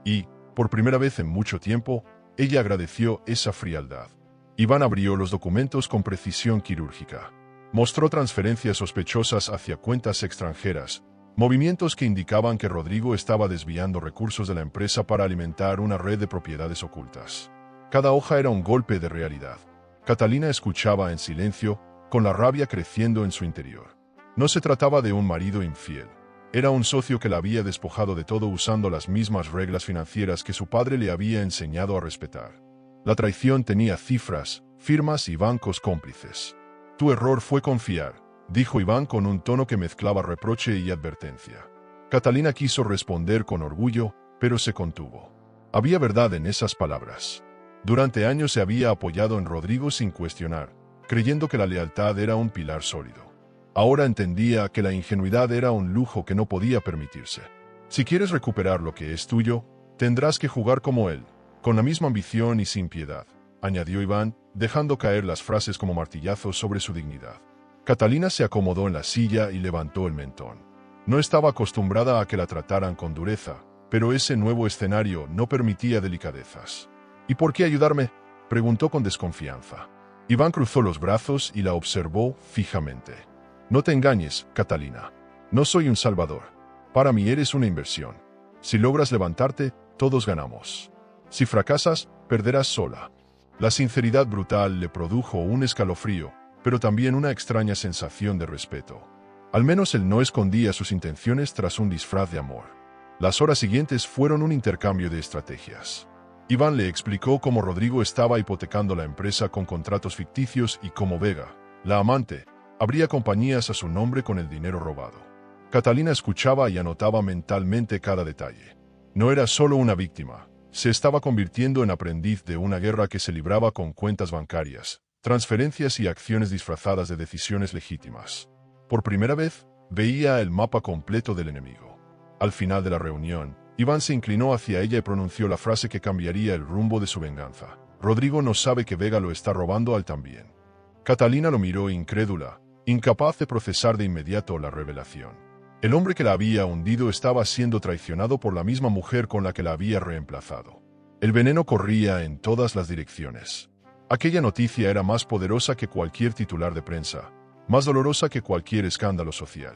Y, por primera vez en mucho tiempo, ella agradeció esa frialdad. Iván abrió los documentos con precisión quirúrgica. Mostró transferencias sospechosas hacia cuentas extranjeras, movimientos que indicaban que Rodrigo estaba desviando recursos de la empresa para alimentar una red de propiedades ocultas. Cada hoja era un golpe de realidad. Catalina escuchaba en silencio, con la rabia creciendo en su interior. No se trataba de un marido infiel. Era un socio que la había despojado de todo usando las mismas reglas financieras que su padre le había enseñado a respetar. La traición tenía cifras, firmas y bancos cómplices. «Tu error fue confiar», dijo Iván con un tono que mezclaba reproche y advertencia. Catalina quiso responder con orgullo, pero se contuvo. Había verdad en esas palabras. Durante años se había apoyado en Rodrigo sin cuestionar, creyendo que la lealtad era un pilar sólido. Ahora entendía que la ingenuidad era un lujo que no podía permitirse. Si quieres recuperar lo que es tuyo, tendrás que jugar como él, con la misma ambición y sin piedad, añadió Iván, dejando caer las frases como martillazos sobre su dignidad. Catalina se acomodó en la silla y levantó el mentón. No estaba acostumbrada a que la trataran con dureza, pero ese nuevo escenario no permitía delicadezas. «¿Y por qué ayudarme?», preguntó con desconfianza. Iván cruzó los brazos y la observó fijamente. «No te engañes, Catalina. No soy un salvador. Para mí eres una inversión. Si logras levantarte, todos ganamos. Si fracasas, perderás sola». La sinceridad brutal le produjo un escalofrío, pero también una extraña sensación de respeto. Al menos él no escondía sus intenciones tras un disfraz de amor. Las horas siguientes fueron un intercambio de estrategias. Iván le explicó cómo Rodrigo estaba hipotecando la empresa con contratos ficticios y cómo Vega, la amante, abría compañías a su nombre con el dinero robado. Catalina escuchaba y anotaba mentalmente cada detalle. No era solo una víctima, se estaba convirtiendo en aprendiz de una guerra que se libraba con cuentas bancarias, transferencias y acciones disfrazadas de decisiones legítimas. Por primera vez, veía el mapa completo del enemigo. Al final de la reunión, Iván se inclinó hacia ella y pronunció la frase que cambiaría el rumbo de su venganza. Rodrigo no sabe que Vega lo está robando a él también. Catalina lo miró incrédula, incapaz de procesar de inmediato la revelación. El hombre que la había hundido estaba siendo traicionado por la misma mujer con la que la había reemplazado. El veneno corría en todas las direcciones. Aquella noticia era más poderosa que cualquier titular de prensa, más dolorosa que cualquier escándalo social.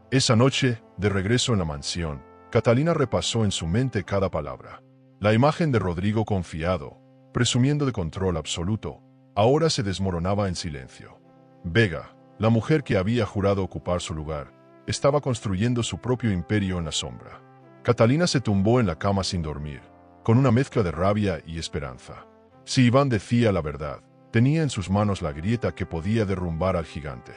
Esa noche, de regreso en la mansión, Catalina repasó en su mente cada palabra. La imagen de Rodrigo confiado, presumiendo de control absoluto, ahora se desmoronaba en silencio. Vega, la mujer que había jurado ocupar su lugar, estaba construyendo su propio imperio en la sombra. Catalina se tumbó en la cama sin dormir, con una mezcla de rabia y esperanza. Si Iván decía la verdad, tenía en sus manos la grieta que podía derrumbar al gigante.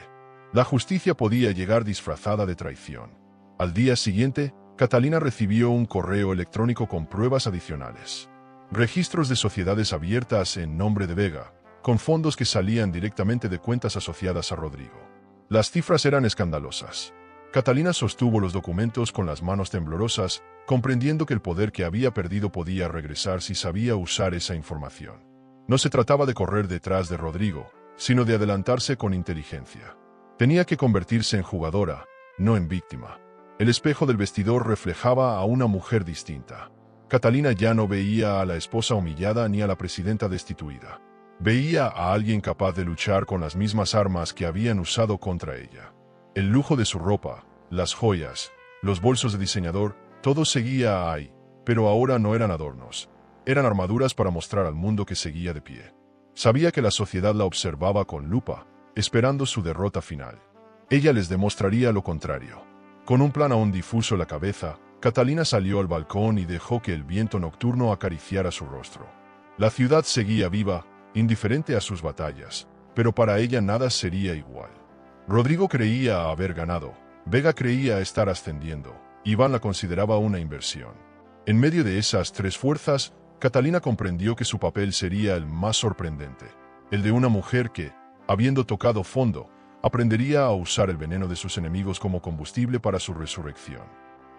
La justicia podía llegar disfrazada de traición. Al día siguiente, Catalina recibió un correo electrónico con pruebas adicionales. Registros de sociedades abiertas en nombre de Vega, con fondos que salían directamente de cuentas asociadas a Rodrigo. Las cifras eran escandalosas. Catalina sostuvo los documentos con las manos temblorosas, comprendiendo que el poder que había perdido podía regresar si sabía usar esa información. No se trataba de correr detrás de Rodrigo, sino de adelantarse con inteligencia. Tenía que convertirse en jugadora, no en víctima. El espejo del vestidor reflejaba a una mujer distinta. Catalina ya no veía a la esposa humillada ni a la presidenta destituida. Veía a alguien capaz de luchar con las mismas armas que habían usado contra ella. El lujo de su ropa, las joyas, los bolsos de diseñador, todo seguía ahí, pero ahora no eran adornos. Eran armaduras para mostrar al mundo que seguía de pie. Sabía que la sociedad la observaba con lupa, esperando su derrota final. Ella les demostraría lo contrario. Con un plan aún difuso en la cabeza, Catalina salió al balcón y dejó que el viento nocturno acariciara su rostro. La ciudad seguía viva, indiferente a sus batallas, pero para ella nada sería igual. Rodrigo creía haber ganado, Vega creía estar ascendiendo, Iván la consideraba una inversión. En medio de esas tres fuerzas, Catalina comprendió que su papel sería el más sorprendente, el de una mujer que, habiendo tocado fondo, aprendería a usar el veneno de sus enemigos como combustible para su resurrección.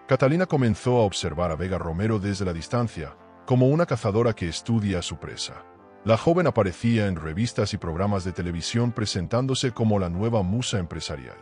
Catalina comenzó a observar a Vega Romero desde la distancia, como una cazadora que estudia a su presa. La joven aparecía en revistas y programas de televisión presentándose como la nueva musa empresarial.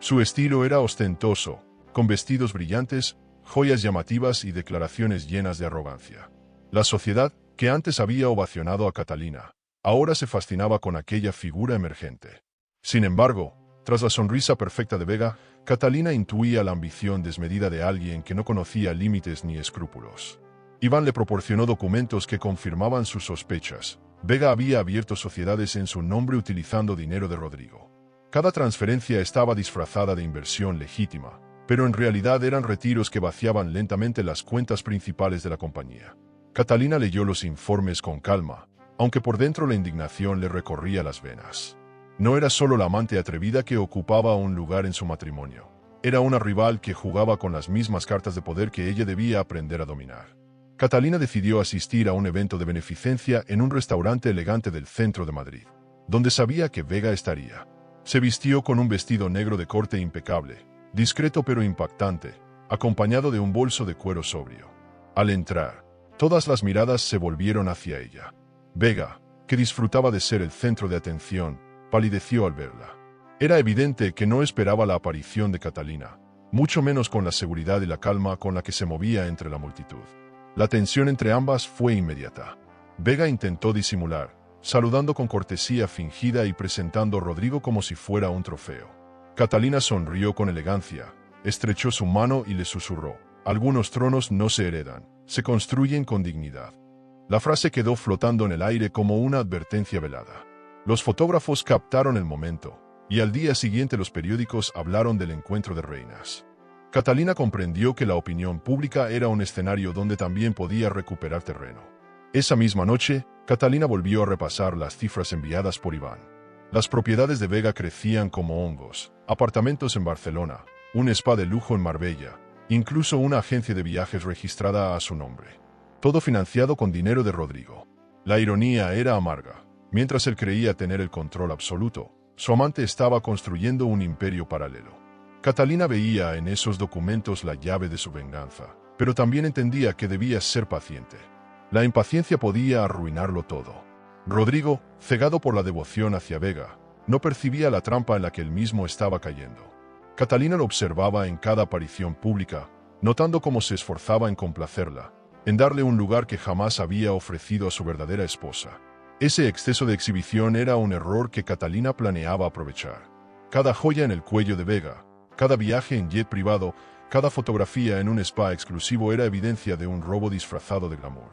Su estilo era ostentoso, con vestidos brillantes, joyas llamativas y declaraciones llenas de arrogancia. La sociedad, que antes había ovacionado a Catalina, ahora se fascinaba con aquella figura emergente. Sin embargo, tras la sonrisa perfecta de Vega, Catalina intuía la ambición desmedida de alguien que no conocía límites ni escrúpulos. Iván le proporcionó documentos que confirmaban sus sospechas. Vega había abierto sociedades en su nombre utilizando dinero de Rodrigo. Cada transferencia estaba disfrazada de inversión legítima, pero en realidad eran retiros que vaciaban lentamente las cuentas principales de la compañía. Catalina leyó los informes con calma, aunque por dentro la indignación le recorría las venas. No era solo la amante atrevida que ocupaba un lugar en su matrimonio. Era una rival que jugaba con las mismas cartas de poder que ella debía aprender a dominar. Catalina decidió asistir a un evento de beneficencia en un restaurante elegante del centro de Madrid, donde sabía que Vega estaría. Se vistió con un vestido negro de corte impecable, discreto pero impactante, acompañado de un bolso de cuero sobrio. Al entrar, todas las miradas se volvieron hacia ella. Vega, que disfrutaba de ser el centro de atención, palideció al verla. Era evidente que no esperaba la aparición de Catalina, mucho menos con la seguridad y la calma con la que se movía entre la multitud. La tensión entre ambas fue inmediata. Vega intentó disimular, saludando con cortesía fingida y presentando a Rodrigo como si fuera un trofeo. Catalina sonrió con elegancia, estrechó su mano y le susurró: «Algunos tronos no se heredan, se construyen con dignidad». La frase quedó flotando en el aire como una advertencia velada. Los fotógrafos captaron el momento, y al día siguiente los periódicos hablaron del encuentro de reinas. Catalina comprendió que la opinión pública era un escenario donde también podía recuperar terreno. Esa misma noche, Catalina volvió a repasar las cifras enviadas por Iván. Las propiedades de Vega crecían como hongos: apartamentos en Barcelona, un spa de lujo en Marbella, incluso una agencia de viajes registrada a su nombre. Todo financiado con dinero de Rodrigo. La ironía era amarga. Mientras él creía tener el control absoluto, su amante estaba construyendo un imperio paralelo. Catalina veía en esos documentos la llave de su venganza. pero también entendía que debía ser paciente. La impaciencia podía arruinarlo todo. Rodrigo, cegado por la devoción hacia Vega, no percibía la trampa en la que él mismo estaba cayendo. Catalina lo observaba en cada aparición pública, notando cómo se esforzaba en complacerla, en darle un lugar que jamás había ofrecido a su verdadera esposa. Ese exceso de exhibición era un error que Catalina planeaba aprovechar. Cada joya en el cuello de Vega, cada viaje en jet privado, cada fotografía en un spa exclusivo era evidencia de un robo disfrazado de glamour.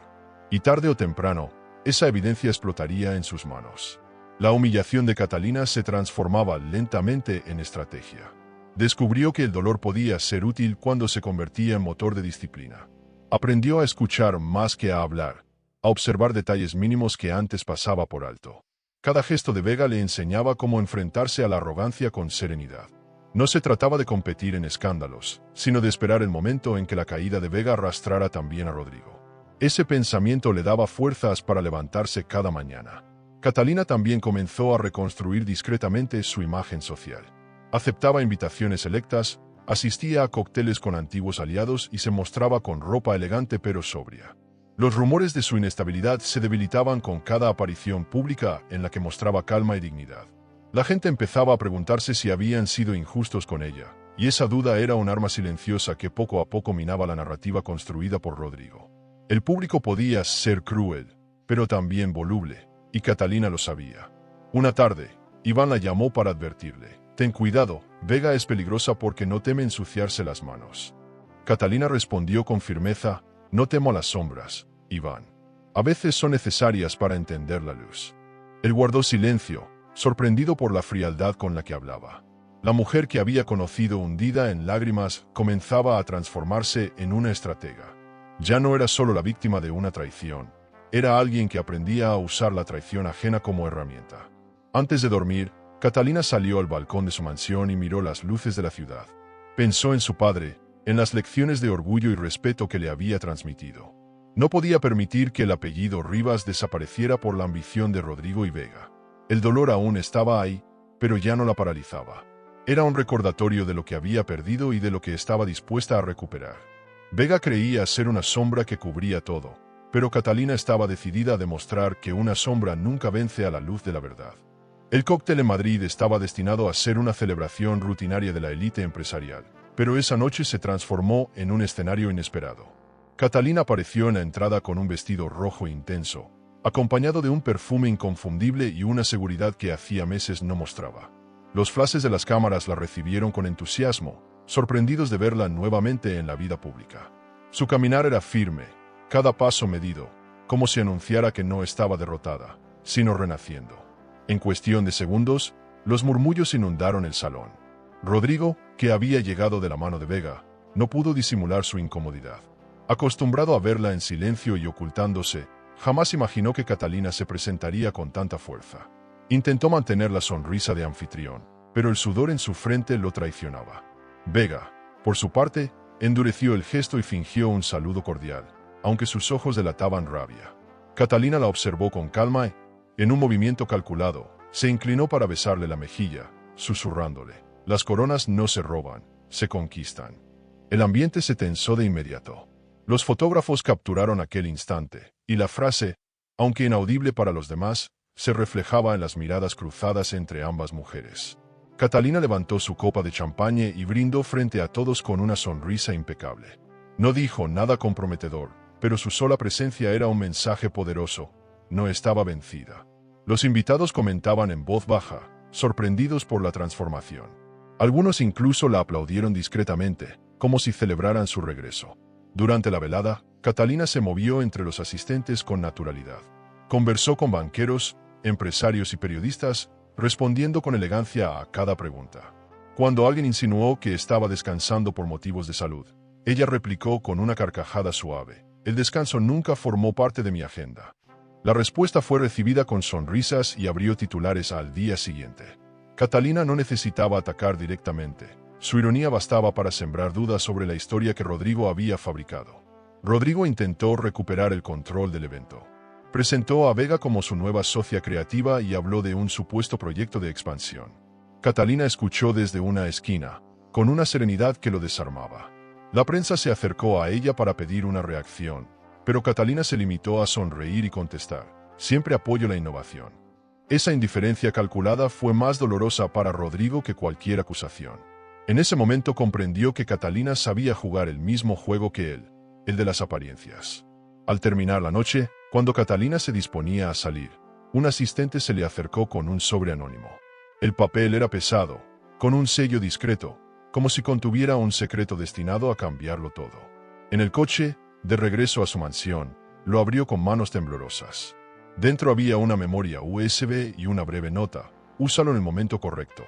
Y tarde o temprano, esa evidencia explotaría en sus manos. La humillación de Catalina se transformaba lentamente en estrategia. Descubrió que el dolor podía ser útil cuando se convertía en motor de disciplina. Aprendió a escuchar más que a hablar, a observar detalles mínimos que antes pasaba por alto. Cada gesto de Vega le enseñaba cómo enfrentarse a la arrogancia con serenidad. No se trataba de competir en escándalos, sino de esperar el momento en que la caída de Vega arrastrara también a Rodrigo. Ese pensamiento le daba fuerzas para levantarse cada mañana. Catalina también comenzó a reconstruir discretamente su imagen social. Aceptaba invitaciones selectas, asistía a cócteles con antiguos aliados y se mostraba con ropa elegante pero sobria. Los rumores de su inestabilidad se debilitaban con cada aparición pública en la que mostraba calma y dignidad. La gente empezaba a preguntarse si habían sido injustos con ella, y esa duda era un arma silenciosa que poco a poco minaba la narrativa construida por Rodrigo. El público podía ser cruel, pero también voluble, y Catalina lo sabía. Una tarde, Iván la llamó para advertirle: «Ten cuidado, Vega es peligrosa porque no teme ensuciarse las manos». Catalina respondió con firmeza: «No temo a las sombras, Iván. A veces son necesarias para entender la luz». Él guardó silencio, sorprendido por la frialdad con la que hablaba. La mujer que había conocido hundida en lágrimas comenzaba a transformarse en una estratega. Ya no era solo la víctima de una traición, era alguien que aprendía a usar la traición ajena como herramienta. Antes de dormir, Catalina salió al balcón de su mansión y miró las luces de la ciudad. Pensó en su padre, en las lecciones de orgullo y respeto que le había transmitido. No podía permitir que el apellido Rivas desapareciera por la ambición de Rodrigo y Vega. El dolor aún estaba ahí, pero ya no la paralizaba. Era un recordatorio de lo que había perdido y de lo que estaba dispuesta a recuperar. Vega creía ser una sombra que cubría todo, pero Catalina estaba decidida a demostrar que una sombra nunca vence a la luz de la verdad. El cóctel en Madrid estaba destinado a ser una celebración rutinaria de la élite empresarial, pero esa noche se transformó en un escenario inesperado. Catalina apareció en la entrada con un vestido rojo intenso, acompañado de un perfume inconfundible y una seguridad que hacía meses no mostraba. Los flashes de las cámaras la recibieron con entusiasmo, sorprendidos de verla nuevamente en la vida pública. Su caminar era firme, cada paso medido, como si anunciara que no estaba derrotada, sino renaciendo. En cuestión de segundos, los murmullos inundaron el salón. Rodrigo, que había llegado de la mano de Vega, no pudo disimular su incomodidad. Acostumbrado a verla en silencio y ocultándose, jamás imaginó que Catalina se presentaría con tanta fuerza. Intentó mantener la sonrisa de anfitrión, pero el sudor en su frente lo traicionaba. Vega, por su parte, endureció el gesto y fingió un saludo cordial, aunque sus ojos delataban rabia. Catalina la observó con calma y, en un movimiento calculado, se inclinó para besarle la mejilla, susurrándole: «Las coronas no se roban, se conquistan». El ambiente se tensó de inmediato. Los fotógrafos capturaron aquel instante, y la frase, aunque inaudible para los demás, se reflejaba en las miradas cruzadas entre ambas mujeres. Catalina levantó su copa de champaña y brindó frente a todos con una sonrisa impecable. No dijo nada comprometedor, pero su sola presencia era un mensaje poderoso: no estaba vencida. Los invitados comentaban en voz baja, sorprendidos por la transformación. Algunos incluso la aplaudieron discretamente, como si celebraran su regreso. Durante la velada, Catalina se movió entre los asistentes con naturalidad. Conversó con banqueros, empresarios y periodistas, respondiendo con elegancia a cada pregunta. Cuando alguien insinuó que estaba descansando por motivos de salud, ella replicó con una carcajada suave: «El descanso nunca formó parte de mi agenda». La respuesta fue recibida con sonrisas y abrió titulares al día siguiente. Catalina no necesitaba atacar directamente. Su ironía bastaba para sembrar dudas sobre la historia que Rodrigo había fabricado. Rodrigo intentó recuperar el control del evento. Presentó a Vega como su nueva socia creativa y habló de un supuesto proyecto de expansión. Catalina escuchó desde una esquina, con una serenidad que lo desarmaba. La prensa se acercó a ella para pedir una reacción, pero Catalina se limitó a sonreír y contestar: siempre apoyo la innovación. Esa indiferencia calculada fue más dolorosa para Rodrigo que cualquier acusación. En ese momento comprendió que Catalina sabía jugar el mismo juego que él, el de las apariencias. Al terminar la noche, cuando Catalina se disponía a salir, un asistente se le acercó con un sobre anónimo. El papel era pesado, con un sello discreto, como si contuviera un secreto destinado a cambiarlo todo. En el coche, de regreso a su mansión, lo abrió con manos temblorosas. Dentro había una memoria USB y una breve nota: úsalo en el momento correcto.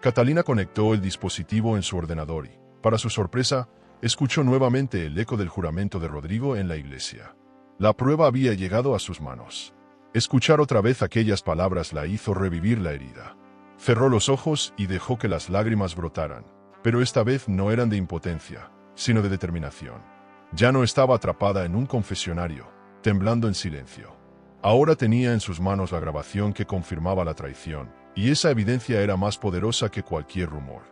Catalina conectó el dispositivo en su ordenador y, para su sorpresa, escuchó nuevamente el eco del juramento de Rodrigo en la iglesia. La prueba había llegado a sus manos. Escuchar otra vez aquellas palabras la hizo revivir la herida. Cerró los ojos y dejó que las lágrimas brotaran, pero esta vez no eran de impotencia, sino de determinación. Ya no estaba atrapada en un confesionario, temblando en silencio. Ahora tenía en sus manos la grabación que confirmaba la traición, y esa evidencia era más poderosa que cualquier rumor.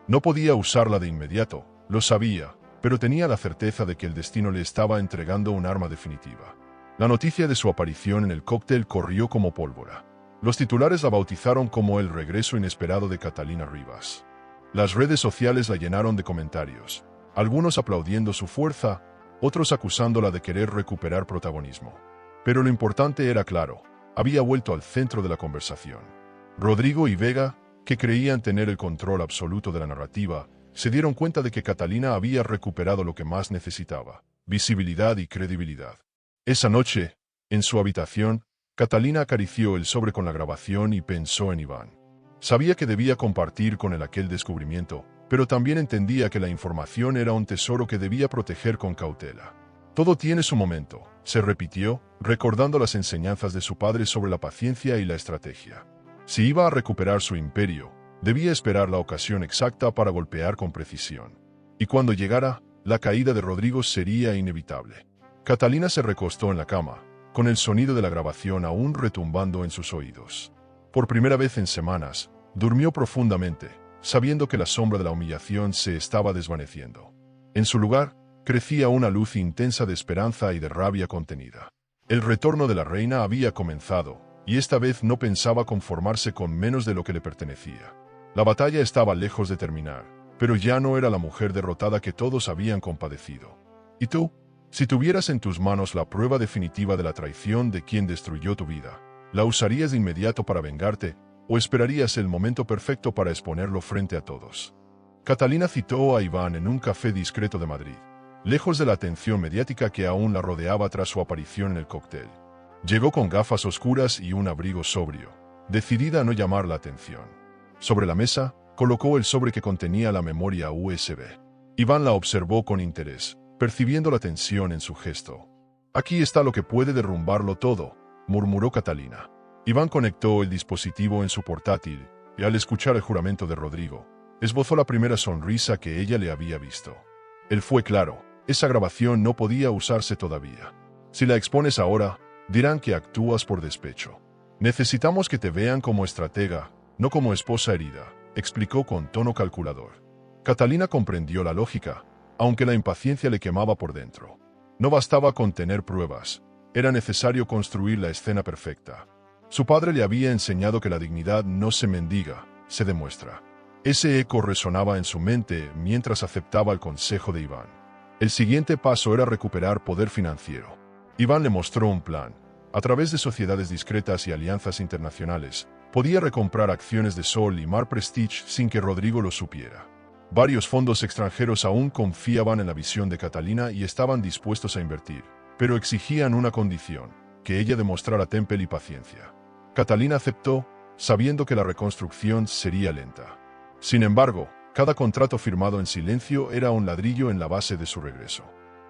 No podía usarla de inmediato, lo sabía, pero tenía la certeza de que el destino le estaba entregando un arma definitiva. La noticia de su aparición en el cóctel corrió como pólvora. Los titulares la bautizaron como el regreso inesperado de Catalina Rivas. Las redes sociales la llenaron de comentarios, algunos aplaudiendo su fuerza, otros acusándola de querer recuperar protagonismo. Pero lo importante era claro: había vuelto al centro de la conversación. Rodrigo y Vega, que creían tener el control absoluto de la narrativa, se dieron cuenta de que Catalina había recuperado lo que más necesitaba: visibilidad y credibilidad. Esa noche, en su habitación, Catalina acarició el sobre con la grabación y pensó en Iván. Sabía que debía compartir con él aquel descubrimiento, pero también entendía que la información era un tesoro que debía proteger con cautela. Todo tiene su momento, se repitió, recordando las enseñanzas de su padre sobre la paciencia y la estrategia. Si iba a recuperar su imperio, debía esperar la ocasión exacta para golpear con precisión. Y cuando llegara, la caída de Rodrigo sería inevitable. Catalina se recostó en la cama, con el sonido de la grabación aún retumbando en sus oídos. Por primera vez en semanas, durmió profundamente, sabiendo que la sombra de la humillación se estaba desvaneciendo. En su lugar, crecía una luz intensa de esperanza y de rabia contenida. El retorno de la reina había comenzado, y esta vez no pensaba conformarse con menos de lo que le pertenecía. La batalla estaba lejos de terminar, pero ya no era la mujer derrotada que todos habían compadecido. ¿Y tú? Si tuvieras en tus manos la prueba definitiva de la traición de quien destruyó tu vida, ¿la usarías de inmediato para vengarte, o esperarías el momento perfecto para exponerlo frente a todos? Catalina citó a Iván en un café discreto de Madrid, lejos de la atención mediática que aún la rodeaba tras su aparición en el cóctel. Llegó con gafas oscuras y un abrigo sobrio, decidida a no llamar la atención. Sobre la mesa, colocó el sobre que contenía la memoria USB. Iván la observó con interés, percibiendo la tensión en su gesto. «Aquí está lo que puede derrumbarlo todo», murmuró Catalina. Iván conectó el dispositivo en su portátil, y al escuchar el juramento de Rodrigo, esbozó la primera sonrisa que ella le había visto. Él fue claro: esa grabación no podía usarse todavía. Si la expones ahora, dirán que actúas por despecho. Necesitamos que te vean como estratega, no como esposa herida, explicó con tono calculador. Catalina comprendió la lógica, aunque la impaciencia le quemaba por dentro. No bastaba con tener pruebas, era necesario construir la escena perfecta. Su padre le había enseñado que la dignidad no se mendiga, se demuestra. Ese eco resonaba en su mente mientras aceptaba el consejo de Iván. El siguiente paso era recuperar poder financiero. Iván le mostró un plan. A través de sociedades discretas y alianzas internacionales, podía recomprar acciones de Sol y Mar Prestige sin que Rodrigo lo supiera. Varios fondos extranjeros aún confiaban en la visión de Catalina y estaban dispuestos a invertir, pero exigían una condición: que ella demostrara temple y paciencia. Catalina aceptó, sabiendo que la reconstrucción sería lenta. Sin embargo, cada contrato firmado en silencio era un ladrillo en la base de su regreso.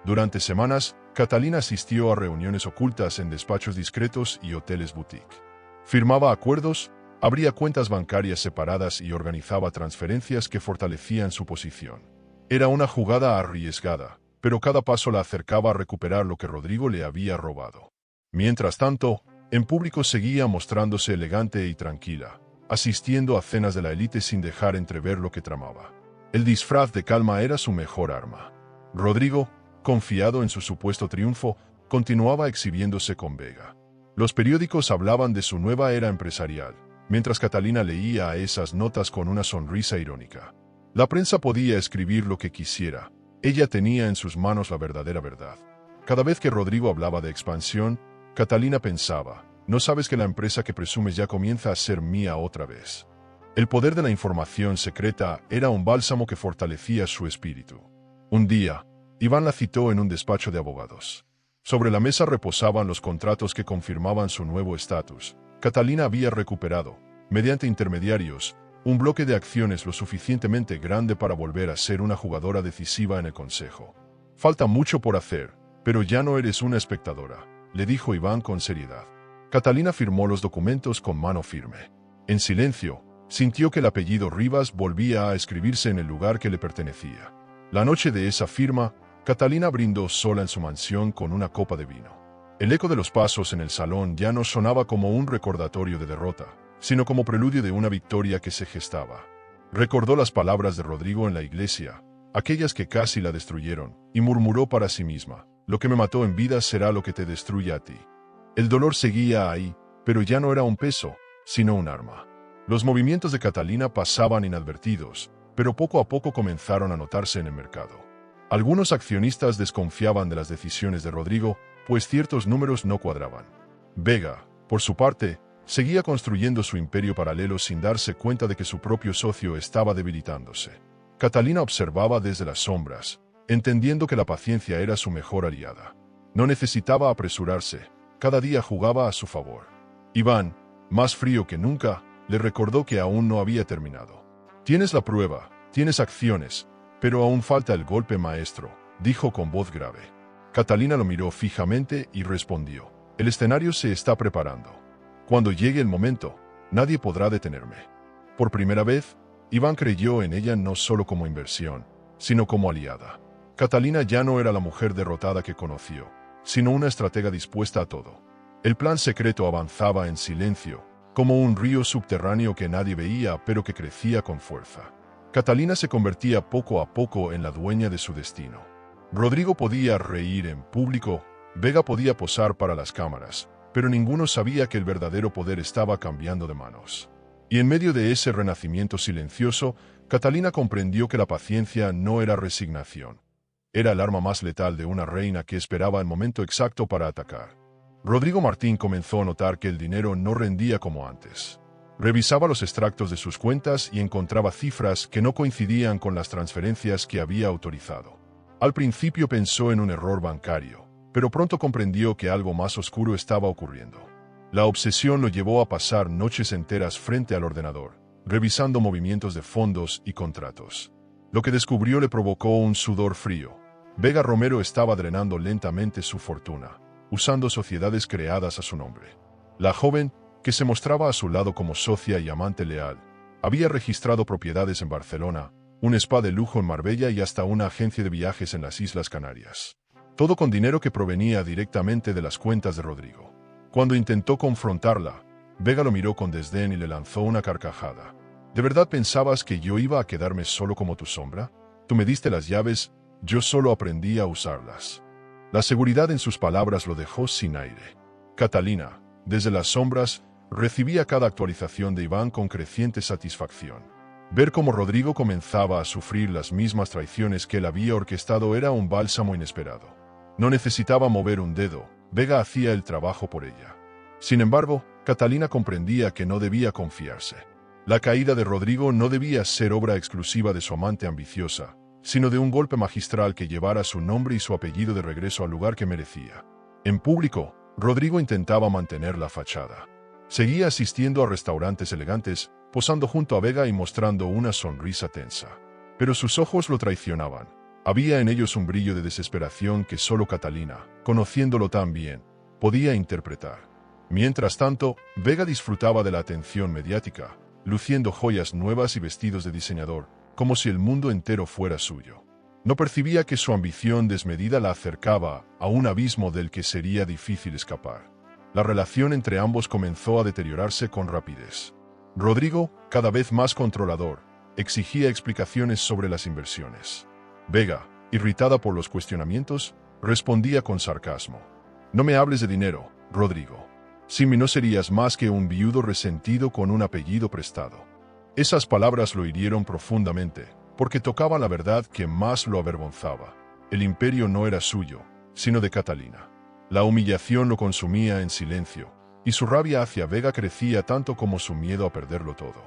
Durante semanas, Catalina asistió a reuniones ocultas en despachos discretos y hoteles boutique. Firmaba acuerdos, abría cuentas bancarias separadas y organizaba transferencias que fortalecían su posición. Era una jugada arriesgada, pero cada paso la acercaba a recuperar lo que Rodrigo le había robado. Mientras tanto, en público seguía mostrándose elegante y tranquila, asistiendo a cenas de la élite sin dejar entrever lo que tramaba. El disfraz de calma era su mejor arma. Rodrigo, confiado en su supuesto triunfo, continuaba exhibiéndose con Vega. Los periódicos hablaban de su nueva era empresarial, mientras Catalina leía esas notas con una sonrisa irónica. La prensa podía escribir lo que quisiera. Ella tenía en sus manos la verdadera verdad. Cada vez que Rodrigo hablaba de expansión, Catalina pensaba, ¿no sabes que la empresa que presumes ya comienza a ser mía otra vez? El poder de la información secreta era un bálsamo que fortalecía su espíritu. Un día, Iván la citó en un despacho de abogados. Sobre la mesa reposaban los contratos que confirmaban su nuevo estatus. Catalina había recuperado, mediante intermediarios, un bloque de acciones lo suficientemente grande para volver a ser una jugadora decisiva en el consejo. Falta mucho por hacer, pero ya no eres una espectadora, le dijo Iván con seriedad. Catalina firmó los documentos con mano firme. En silencio, sintió que el apellido Rivas volvía a escribirse en el lugar que le pertenecía. La noche de esa firma, Catalina brindó sola en su mansión con una copa de vino. El eco de los pasos en el salón ya no sonaba como un recordatorio de derrota, sino como preludio de una victoria que se gestaba. Recordó las palabras de Rodrigo en la iglesia, aquellas que casi la destruyeron, y murmuró para sí misma, lo que me mató en vida será lo que te destruya a ti. El dolor seguía ahí, pero ya no era un peso, sino un arma. Los movimientos de Catalina pasaban inadvertidos, pero poco a poco comenzaron a notarse en el mercado. Algunos accionistas desconfiaban de las decisiones de Rodrigo, pues ciertos números no cuadraban. Vega, por su parte, seguía construyendo su imperio paralelo sin darse cuenta de que su propio socio estaba debilitándose. Catalina observaba desde las sombras, entendiendo que la paciencia era su mejor aliada. No necesitaba apresurarse, cada día jugaba a su favor. Iván, más frío que nunca, le recordó que aún no había terminado. Tienes la prueba, tienes acciones, pero aún falta el golpe maestro, dijo con voz grave. Catalina lo miró fijamente y respondió, el escenario se está preparando. Cuando llegue el momento, nadie podrá detenerme. Por primera vez, Iván creyó en ella no solo como inversión, sino como aliada. Catalina ya no era la mujer derrotada que conoció, sino una estratega dispuesta a todo. El plan secreto avanzaba en silencio, como un río subterráneo que nadie veía pero que crecía con fuerza. Catalina se convertía poco a poco en la dueña de su destino. Rodrigo podía reír en público, Vega podía posar para las cámaras, pero ninguno sabía que el verdadero poder estaba cambiando de manos. Y en medio de ese renacimiento silencioso, Catalina comprendió que la paciencia no era resignación. Era el arma más letal de una reina que esperaba el momento exacto para atacar. Rodrigo Martín comenzó a notar que el dinero no rendía como antes. Revisaba los extractos de sus cuentas y encontraba cifras que no coincidían con las transferencias que había autorizado. Al principio pensó en un error bancario, pero pronto comprendió que algo más oscuro estaba ocurriendo. La obsesión lo llevó a pasar noches enteras frente al ordenador, revisando movimientos de fondos y contratos. Lo que descubrió le provocó un sudor frío. Vega Romero estaba drenando lentamente su fortuna, usando sociedades creadas a su nombre. La joven, que se mostraba a su lado como socia y amante leal, había registrado propiedades en Barcelona, un spa de lujo en Marbella y hasta una agencia de viajes en las Islas Canarias. Todo con dinero que provenía directamente de las cuentas de Rodrigo. Cuando intentó confrontarla, Vega lo miró con desdén y le lanzó una carcajada. ¿De verdad pensabas que yo iba a quedarme solo como tu sombra? Tú me diste las llaves, yo solo aprendí a usarlas. La seguridad en sus palabras lo dejó sin aire. Catalina, desde las sombras, recibía cada actualización de Iván con creciente satisfacción. Ver cómo Rodrigo comenzaba a sufrir las mismas traiciones que él había orquestado era un bálsamo inesperado. No necesitaba mover un dedo, Vega hacía el trabajo por ella. Sin embargo, Catalina comprendía que no debía confiarse. La caída de Rodrigo no debía ser obra exclusiva de su amante ambiciosa, sino de un golpe magistral que llevara su nombre y su apellido de regreso al lugar que merecía. En público, Rodrigo intentaba mantener la fachada. Seguía asistiendo a restaurantes elegantes, posando junto a Vega y mostrando una sonrisa tensa. Pero sus ojos lo traicionaban. Había en ellos un brillo de desesperación que solo Catalina, conociéndolo tan bien, podía interpretar. Mientras tanto, Vega disfrutaba de la atención mediática, luciendo joyas nuevas y vestidos de diseñador, como si el mundo entero fuera suyo. No percibía que su ambición desmedida la acercaba a un abismo del que sería difícil escapar. La relación entre ambos comenzó a deteriorarse con rapidez. Rodrigo, cada vez más controlador, exigía explicaciones sobre las inversiones. Vega, irritada por los cuestionamientos, respondía con sarcasmo. No me hables de dinero, Rodrigo. Sin mí no serías más que un viudo resentido con un apellido prestado. Esas palabras lo hirieron profundamente, porque tocaban la verdad que más lo avergonzaba. El imperio no era suyo, sino de Catalina. La humillación lo consumía en silencio, y su rabia hacia Vega crecía tanto como su miedo a perderlo todo.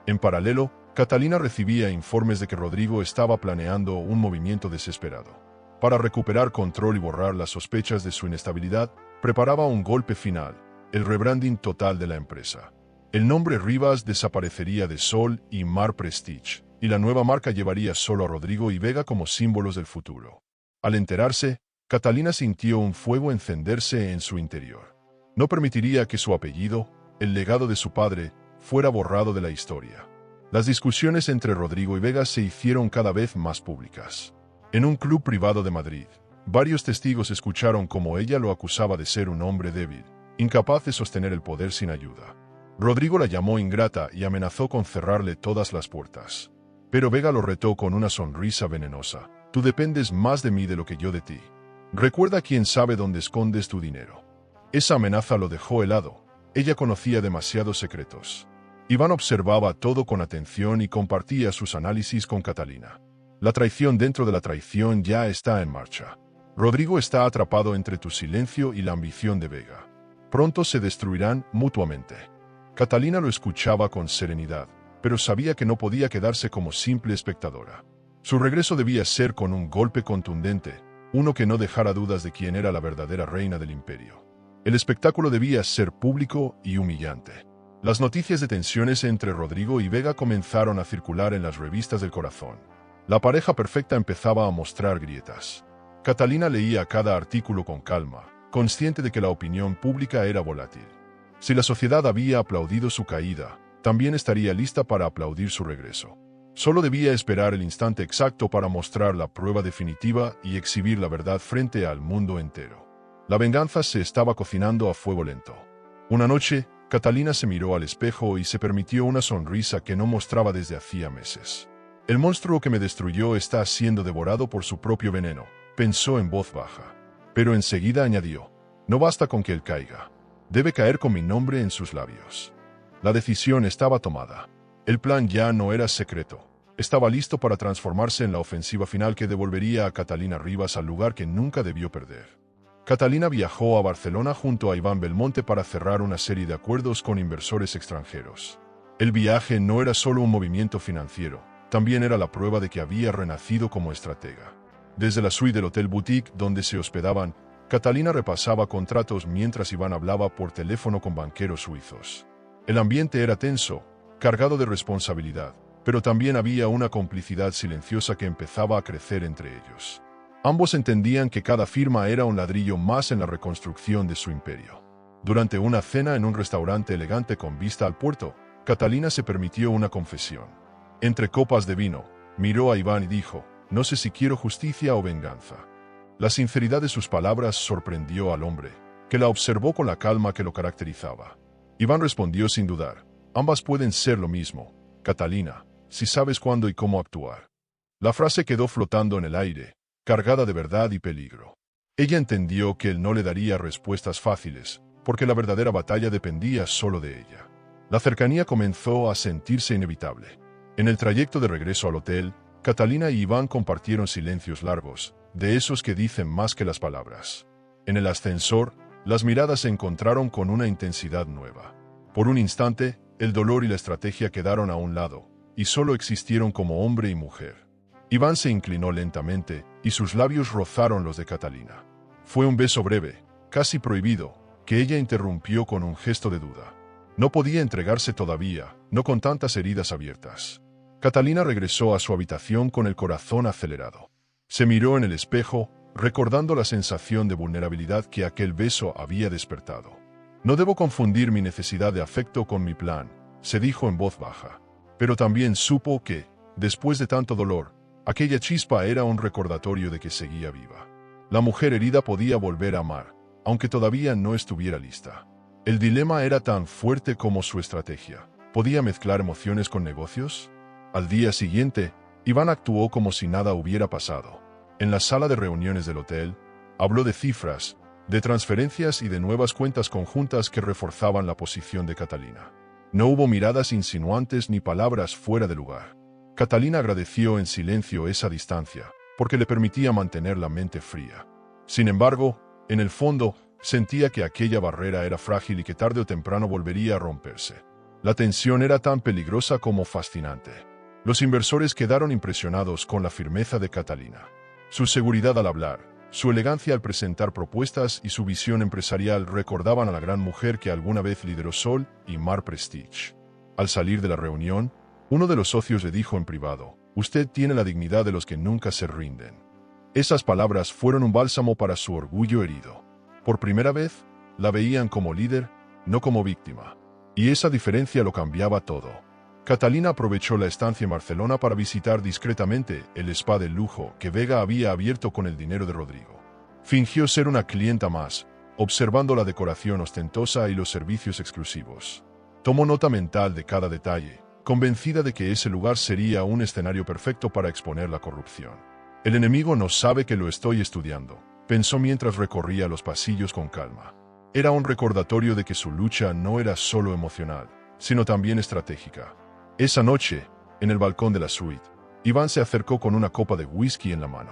En paralelo, Catalina recibía informes de que Rodrigo estaba planeando un movimiento desesperado. Para recuperar control y borrar las sospechas de su inestabilidad, preparaba un golpe final, el rebranding total de la empresa. El nombre Rivas desaparecería de Sol y Mar Prestige, y la nueva marca llevaría solo a Rodrigo y Vega como símbolos del futuro. Al enterarse, Catalina sintió un fuego encenderse en su interior. No permitiría que su apellido, el legado de su padre, fuera borrado de la historia. Las discusiones entre Rodrigo y Vega se hicieron cada vez más públicas. En un club privado de Madrid, varios testigos escucharon cómo ella lo acusaba de ser un hombre débil, incapaz de sostener el poder sin ayuda. Rodrigo la llamó ingrata y amenazó con cerrarle todas las puertas. Pero Vega lo retó con una sonrisa venenosa. Tú dependes más de mí de lo que yo de ti. Recuerda quién sabe dónde escondes tu dinero. Esa amenaza lo dejó helado. Ella conocía demasiados secretos. Iván observaba todo con atención y compartía sus análisis con Catalina. La traición dentro de la traición ya está en marcha. Rodrigo está atrapado entre tu silencio y la ambición de Vega. Pronto se destruirán mutuamente. Catalina lo escuchaba con serenidad, pero sabía que no podía quedarse como simple espectadora. Su regreso debía ser con un golpe contundente, uno que no dejara dudas de quién era la verdadera reina del imperio. El espectáculo debía ser público y humillante. Las noticias de tensiones entre Rodrigo y Vega comenzaron a circular en las revistas del corazón. La pareja perfecta empezaba a mostrar grietas. Catalina leía cada artículo con calma, consciente de que la opinión pública era volátil. Si la sociedad había aplaudido su caída, también estaría lista para aplaudir su regreso. Solo debía esperar el instante exacto para mostrar la prueba definitiva y exhibir la verdad frente al mundo entero. La venganza se estaba cocinando a fuego lento. Una noche, Catalina se miró al espejo y se permitió una sonrisa que no mostraba desde hacía meses. El monstruo que me destruyó está siendo devorado por su propio veneno, pensó en voz baja. Pero enseguida añadió, no basta con que él caiga. Debe caer con mi nombre en sus labios. La decisión estaba tomada. El plan ya no era secreto. Estaba listo para transformarse en la ofensiva final que devolvería a Catalina Rivas al lugar que nunca debió perder. Catalina viajó a Barcelona junto a Iván Belmonte para cerrar una serie de acuerdos con inversores extranjeros. El viaje no era solo un movimiento financiero, también era la prueba de que había renacido como estratega. Desde la suite del Hotel Boutique donde se hospedaban, Catalina repasaba contratos mientras Iván hablaba por teléfono con banqueros suizos. El ambiente era tenso, cargado de responsabilidad, pero también había una complicidad silenciosa que empezaba a crecer entre ellos. Ambos entendían que cada firma era un ladrillo más en la reconstrucción de su imperio. Durante una cena en un restaurante elegante con vista al puerto, Catalina se permitió una confesión. Entre copas de vino, miró a Iván y dijo, no sé si quiero justicia o venganza. La sinceridad de sus palabras sorprendió al hombre, que la observó con la calma que lo caracterizaba. Iván respondió sin dudar, ambas pueden ser lo mismo, Catalina, si sabes cuándo y cómo actuar. La frase quedó flotando en el aire, cargada de verdad y peligro. Ella entendió que él no le daría respuestas fáciles, porque la verdadera batalla dependía solo de ella. La cercanía comenzó a sentirse inevitable. En el trayecto de regreso al hotel, Catalina y Iván compartieron silencios largos, de esos que dicen más que las palabras. En el ascensor, las miradas se encontraron con una intensidad nueva. Por un instante, el dolor y la estrategia quedaron a un lado, y solo existieron como hombre y mujer. Iván se inclinó lentamente, y sus labios rozaron los de Catalina. Fue un beso breve, casi prohibido, que ella interrumpió con un gesto de duda. No podía entregarse todavía, no con tantas heridas abiertas. Catalina regresó a su habitación con el corazón acelerado. Se miró en el espejo, recordando la sensación de vulnerabilidad que aquel beso había despertado. No debo confundir mi necesidad de afecto con mi plan, se dijo en voz baja. Pero también supo que, después de tanto dolor, aquella chispa era un recordatorio de que seguía viva. La mujer herida podía volver a amar, aunque todavía no estuviera lista. El dilema era tan fuerte como su estrategia. ¿Podía mezclar emociones con negocios? Al día siguiente, Iván actuó como si nada hubiera pasado. En la sala de reuniones del hotel, habló de cifras, de transferencias y de nuevas cuentas conjuntas que reforzaban la posición de Catalina. No hubo miradas insinuantes ni palabras fuera de lugar. Catalina agradeció en silencio esa distancia, porque le permitía mantener la mente fría. Sin embargo, en el fondo, sentía que aquella barrera era frágil y que tarde o temprano volvería a romperse. La tensión era tan peligrosa como fascinante. Los inversores quedaron impresionados con la firmeza de Catalina. Su seguridad al hablar, su elegancia al presentar propuestas y su visión empresarial recordaban a la gran mujer que alguna vez lideró Sol y Mar Prestige. Al salir de la reunión, uno de los socios le dijo en privado: «Usted tiene la dignidad de los que nunca se rinden». Esas palabras fueron un bálsamo para su orgullo herido. Por primera vez, la veían como líder, no como víctima. Y esa diferencia lo cambiaba todo. Catalina aprovechó la estancia en Barcelona para visitar discretamente el spa de lujo que Vega había abierto con el dinero de Rodrigo. Fingió ser una clienta más, observando la decoración ostentosa y los servicios exclusivos. Tomó nota mental de cada detalle, convencida de que ese lugar sería un escenario perfecto para exponer la corrupción. «El enemigo no sabe que lo estoy estudiando», pensó mientras recorría los pasillos con calma. Era un recordatorio de que su lucha no era solo emocional, sino también estratégica. Esa noche, en el balcón de la suite, Iván se acercó con una copa de whisky en la mano.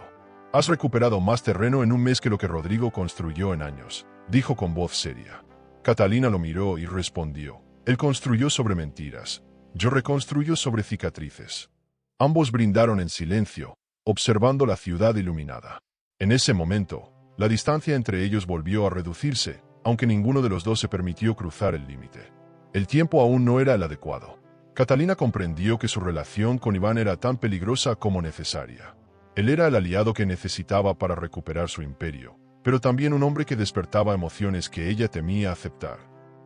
«Has recuperado más terreno en un mes que lo que Rodrigo construyó en años», dijo con voz seria. Catalina lo miró y respondió: «Él construyó sobre mentiras, yo reconstruyo sobre cicatrices». Ambos brindaron en silencio, observando la ciudad iluminada. En ese momento, la distancia entre ellos volvió a reducirse, aunque ninguno de los dos se permitió cruzar el límite. El tiempo aún no era el adecuado. Catalina comprendió que su relación con Iván era tan peligrosa como necesaria. Él era el aliado que necesitaba para recuperar su imperio, pero también un hombre que despertaba emociones que ella temía aceptar.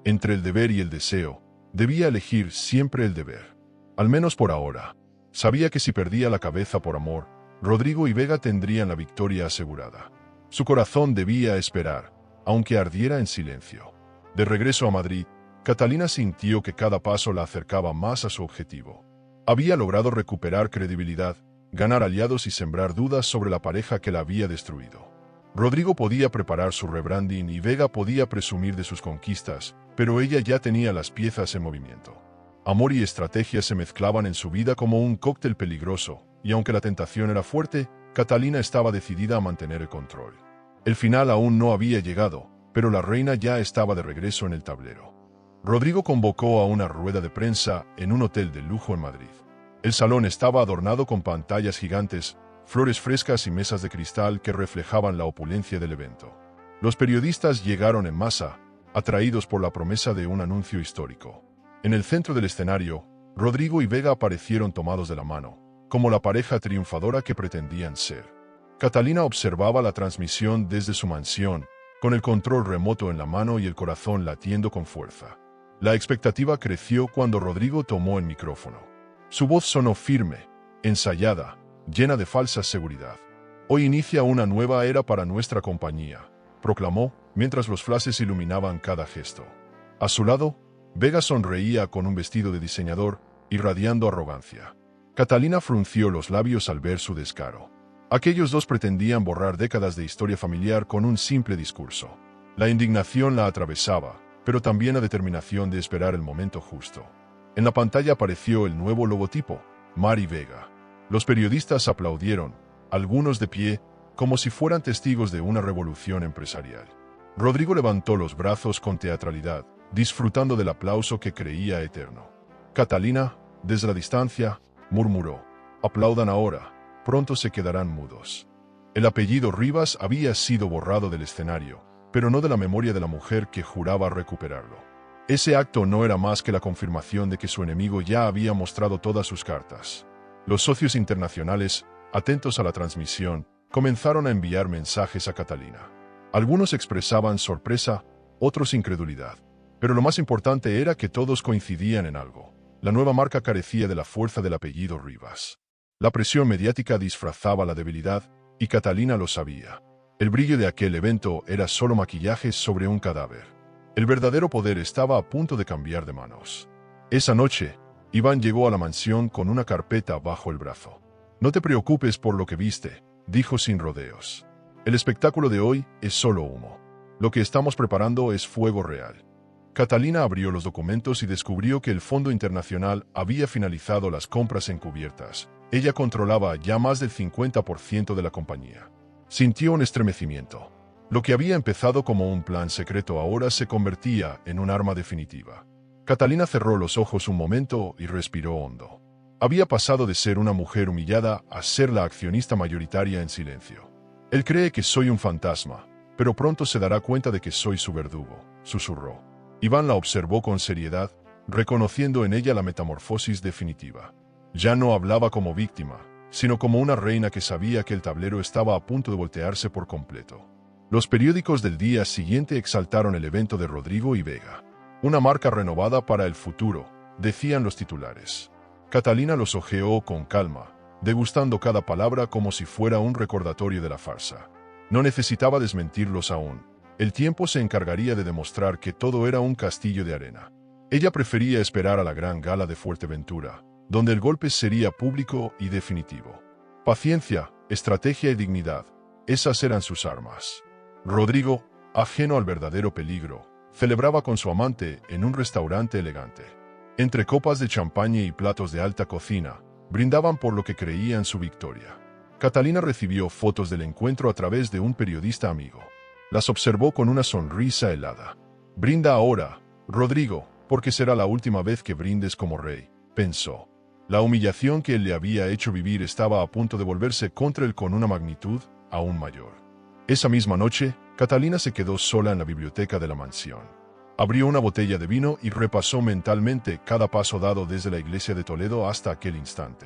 Entre el deber y el deseo, debía elegir siempre el deber. Al menos por ahora. Sabía que si perdía la cabeza por amor, Rodrigo y Vega tendrían la victoria asegurada. Su corazón debía esperar, aunque ardiera en silencio. De regreso a Madrid, Catalina sintió que cada paso la acercaba más a su objetivo. Había logrado recuperar credibilidad, ganar aliados y sembrar dudas sobre la pareja que la había destruido. Rodrigo podía preparar su rebranding y Vega podía presumir de sus conquistas, pero ella ya tenía las piezas en movimiento. Amor y estrategia se mezclaban en su vida como un cóctel peligroso, y aunque la tentación era fuerte, Catalina estaba decidida a mantener el control. El final aún no había llegado, pero la reina ya estaba de regreso en el tablero. Rodrigo convocó a una rueda de prensa en un hotel de lujo en Madrid. El salón estaba adornado con pantallas gigantes, flores frescas y mesas de cristal que reflejaban la opulencia del evento. Los periodistas llegaron en masa, atraídos por la promesa de un anuncio histórico. En el centro del escenario, Rodrigo y Vega aparecieron tomados de la mano, como la pareja triunfadora que pretendían ser. Catalina observaba la transmisión desde su mansión, con el control remoto en la mano y el corazón latiendo con fuerza. La expectativa creció cuando Rodrigo tomó el micrófono. Su voz sonó firme, ensayada, llena de falsa seguridad. «Hoy inicia una nueva era para nuestra compañía», proclamó, mientras los flashes iluminaban cada gesto. A su lado, Vega sonreía con un vestido de diseñador, irradiando arrogancia. Catalina frunció los labios al ver su descaro. Aquellos dos pretendían borrar décadas de historia familiar con un simple discurso. La indignación la atravesaba, pero también la determinación de esperar el momento justo. En la pantalla apareció el nuevo logotipo, Mar y Vega. Los periodistas aplaudieron, algunos de pie, como si fueran testigos de una revolución empresarial. Rodrigo levantó los brazos con teatralidad, disfrutando del aplauso que creía eterno. Catalina, desde la distancia, murmuró: «Aplaudan ahora, pronto se quedarán mudos». El apellido Rivas había sido borrado del escenario, pero no de la memoria de la mujer que juraba recuperarlo. Ese acto no era más que la confirmación de que su enemigo ya había mostrado todas sus cartas. Los socios internacionales, atentos a la transmisión, comenzaron a enviar mensajes a Catalina. Algunos expresaban sorpresa, otros incredulidad. Pero lo más importante era que todos coincidían en algo. La nueva marca carecía de la fuerza del apellido Rivas. La presión mediática disfrazaba la debilidad, y Catalina lo sabía. El brillo de aquel evento era solo maquillaje sobre un cadáver. El verdadero poder estaba a punto de cambiar de manos. Esa noche, Iván llegó a la mansión con una carpeta bajo el brazo. «No te preocupes por lo que viste», dijo sin rodeos. El espectáculo de hoy es solo humo. Lo que estamos preparando es fuego real. Catalina abrió los documentos y descubrió que el Fondo Internacional había finalizado las compras encubiertas. Ella controlaba ya más del 50% de la compañía. Sintió un estremecimiento. Lo que había empezado como un plan secreto ahora se convertía en un arma definitiva. Catalina cerró los ojos un momento y respiró hondo. Había pasado de ser una mujer humillada a ser la accionista mayoritaria en silencio. Él cree que soy un fantasma, pero pronto se dará cuenta de que soy su verdugo, susurró. Iván la observó con seriedad, reconociendo en ella la metamorfosis definitiva. Ya no hablaba como víctima, sino como una reina que sabía que el tablero estaba a punto de voltearse por completo. Los periódicos del día siguiente exaltaron el evento de Rodrigo y Vega. Una marca renovada para el futuro, decían los titulares. Catalina los hojeó con calma, degustando cada palabra como si fuera un recordatorio de la farsa. No necesitaba desmentirlos aún. El tiempo se encargaría de demostrar que todo era un castillo de arena. Ella prefería esperar a la gran gala de Fuerteventura, donde el golpe sería público y definitivo. Paciencia, estrategia y dignidad, esas eran sus armas. Rodrigo, ajeno al verdadero peligro, celebraba con su amante en un restaurante elegante. Entre copas de champaña y platos de alta cocina, brindaban por lo que creían su victoria. Catalina recibió fotos del encuentro a través de un periodista amigo. Las observó con una sonrisa helada. «Brinda ahora, Rodrigo, porque será la última vez que brindes como rey», pensó. La humillación que él le había hecho vivir estaba a punto de volverse contra él con una magnitud aún mayor. Esa misma noche, Catalina se quedó sola en la biblioteca de la mansión. Abrió una botella de vino y repasó mentalmente cada paso dado desde la iglesia de Toledo hasta aquel instante.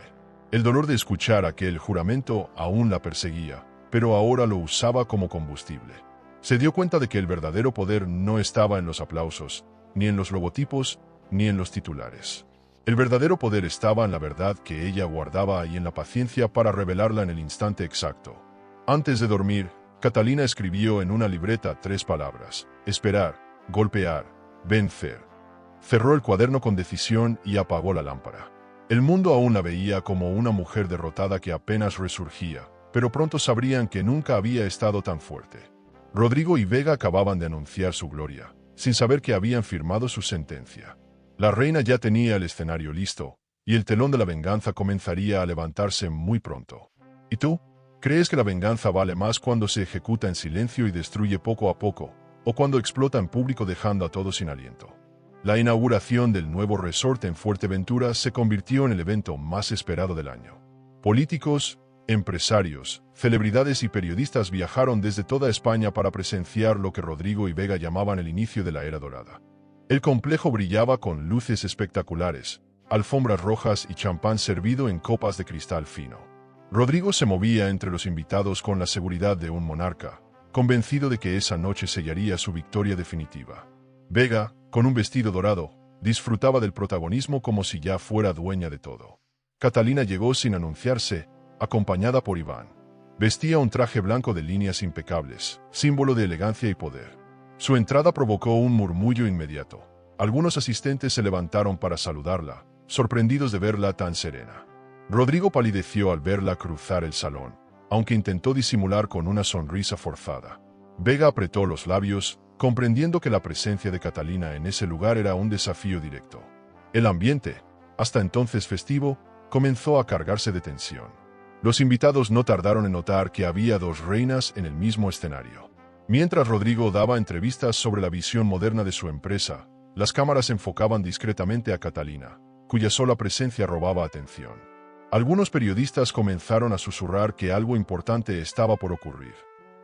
El dolor de escuchar aquel juramento aún la perseguía, pero ahora lo usaba como combustible. Se dio cuenta de que el verdadero poder no estaba en los aplausos, ni en los logotipos, ni en los titulares. El verdadero poder estaba en la verdad que ella guardaba y en la paciencia para revelarla en el instante exacto. Antes de dormir, Catalina escribió en una libreta 3 palabras: esperar, golpear, vencer. Cerró el cuaderno con decisión y apagó la lámpara. El mundo aún la veía como una mujer derrotada que apenas resurgía, pero pronto sabrían que nunca había estado tan fuerte. Rodrigo y Vega acababan de anunciar su gloria, sin saber que habían firmado su sentencia. La reina ya tenía el escenario listo, y el telón de la venganza comenzaría a levantarse muy pronto. ¿Y tú? ¿Crees que la venganza vale más cuando se ejecuta en silencio y destruye poco a poco, o cuando explota en público dejando a todos sin aliento? La inauguración del nuevo resort en Fuerteventura se convirtió en el evento más esperado del año. Políticos, empresarios, celebridades y periodistas viajaron desde toda España para presenciar lo que Rodrigo y Vega llamaban el inicio de la era dorada. El complejo brillaba con luces espectaculares, alfombras rojas y champán servido en copas de cristal fino. Rodrigo se movía entre los invitados con la seguridad de un monarca, convencido de que esa noche sellaría su victoria definitiva. Vega, con un vestido dorado, disfrutaba del protagonismo como si ya fuera dueña de todo. Catalina llegó sin anunciarse, acompañada por Iván. Vestía un traje blanco de líneas impecables, símbolo de elegancia y poder. Su entrada provocó un murmullo inmediato. Algunos asistentes se levantaron para saludarla, sorprendidos de verla tan serena. Rodrigo palideció al verla cruzar el salón, aunque intentó disimular con una sonrisa forzada. Vega apretó los labios, comprendiendo que la presencia de Catalina en ese lugar era un desafío directo. El ambiente, hasta entonces festivo, comenzó a cargarse de tensión. Los invitados no tardaron en notar que había 2 reinas en el mismo escenario. Mientras Rodrigo daba entrevistas sobre la visión moderna de su empresa, las cámaras enfocaban discretamente a Catalina, cuya sola presencia robaba atención. Algunos periodistas comenzaron a susurrar que algo importante estaba por ocurrir.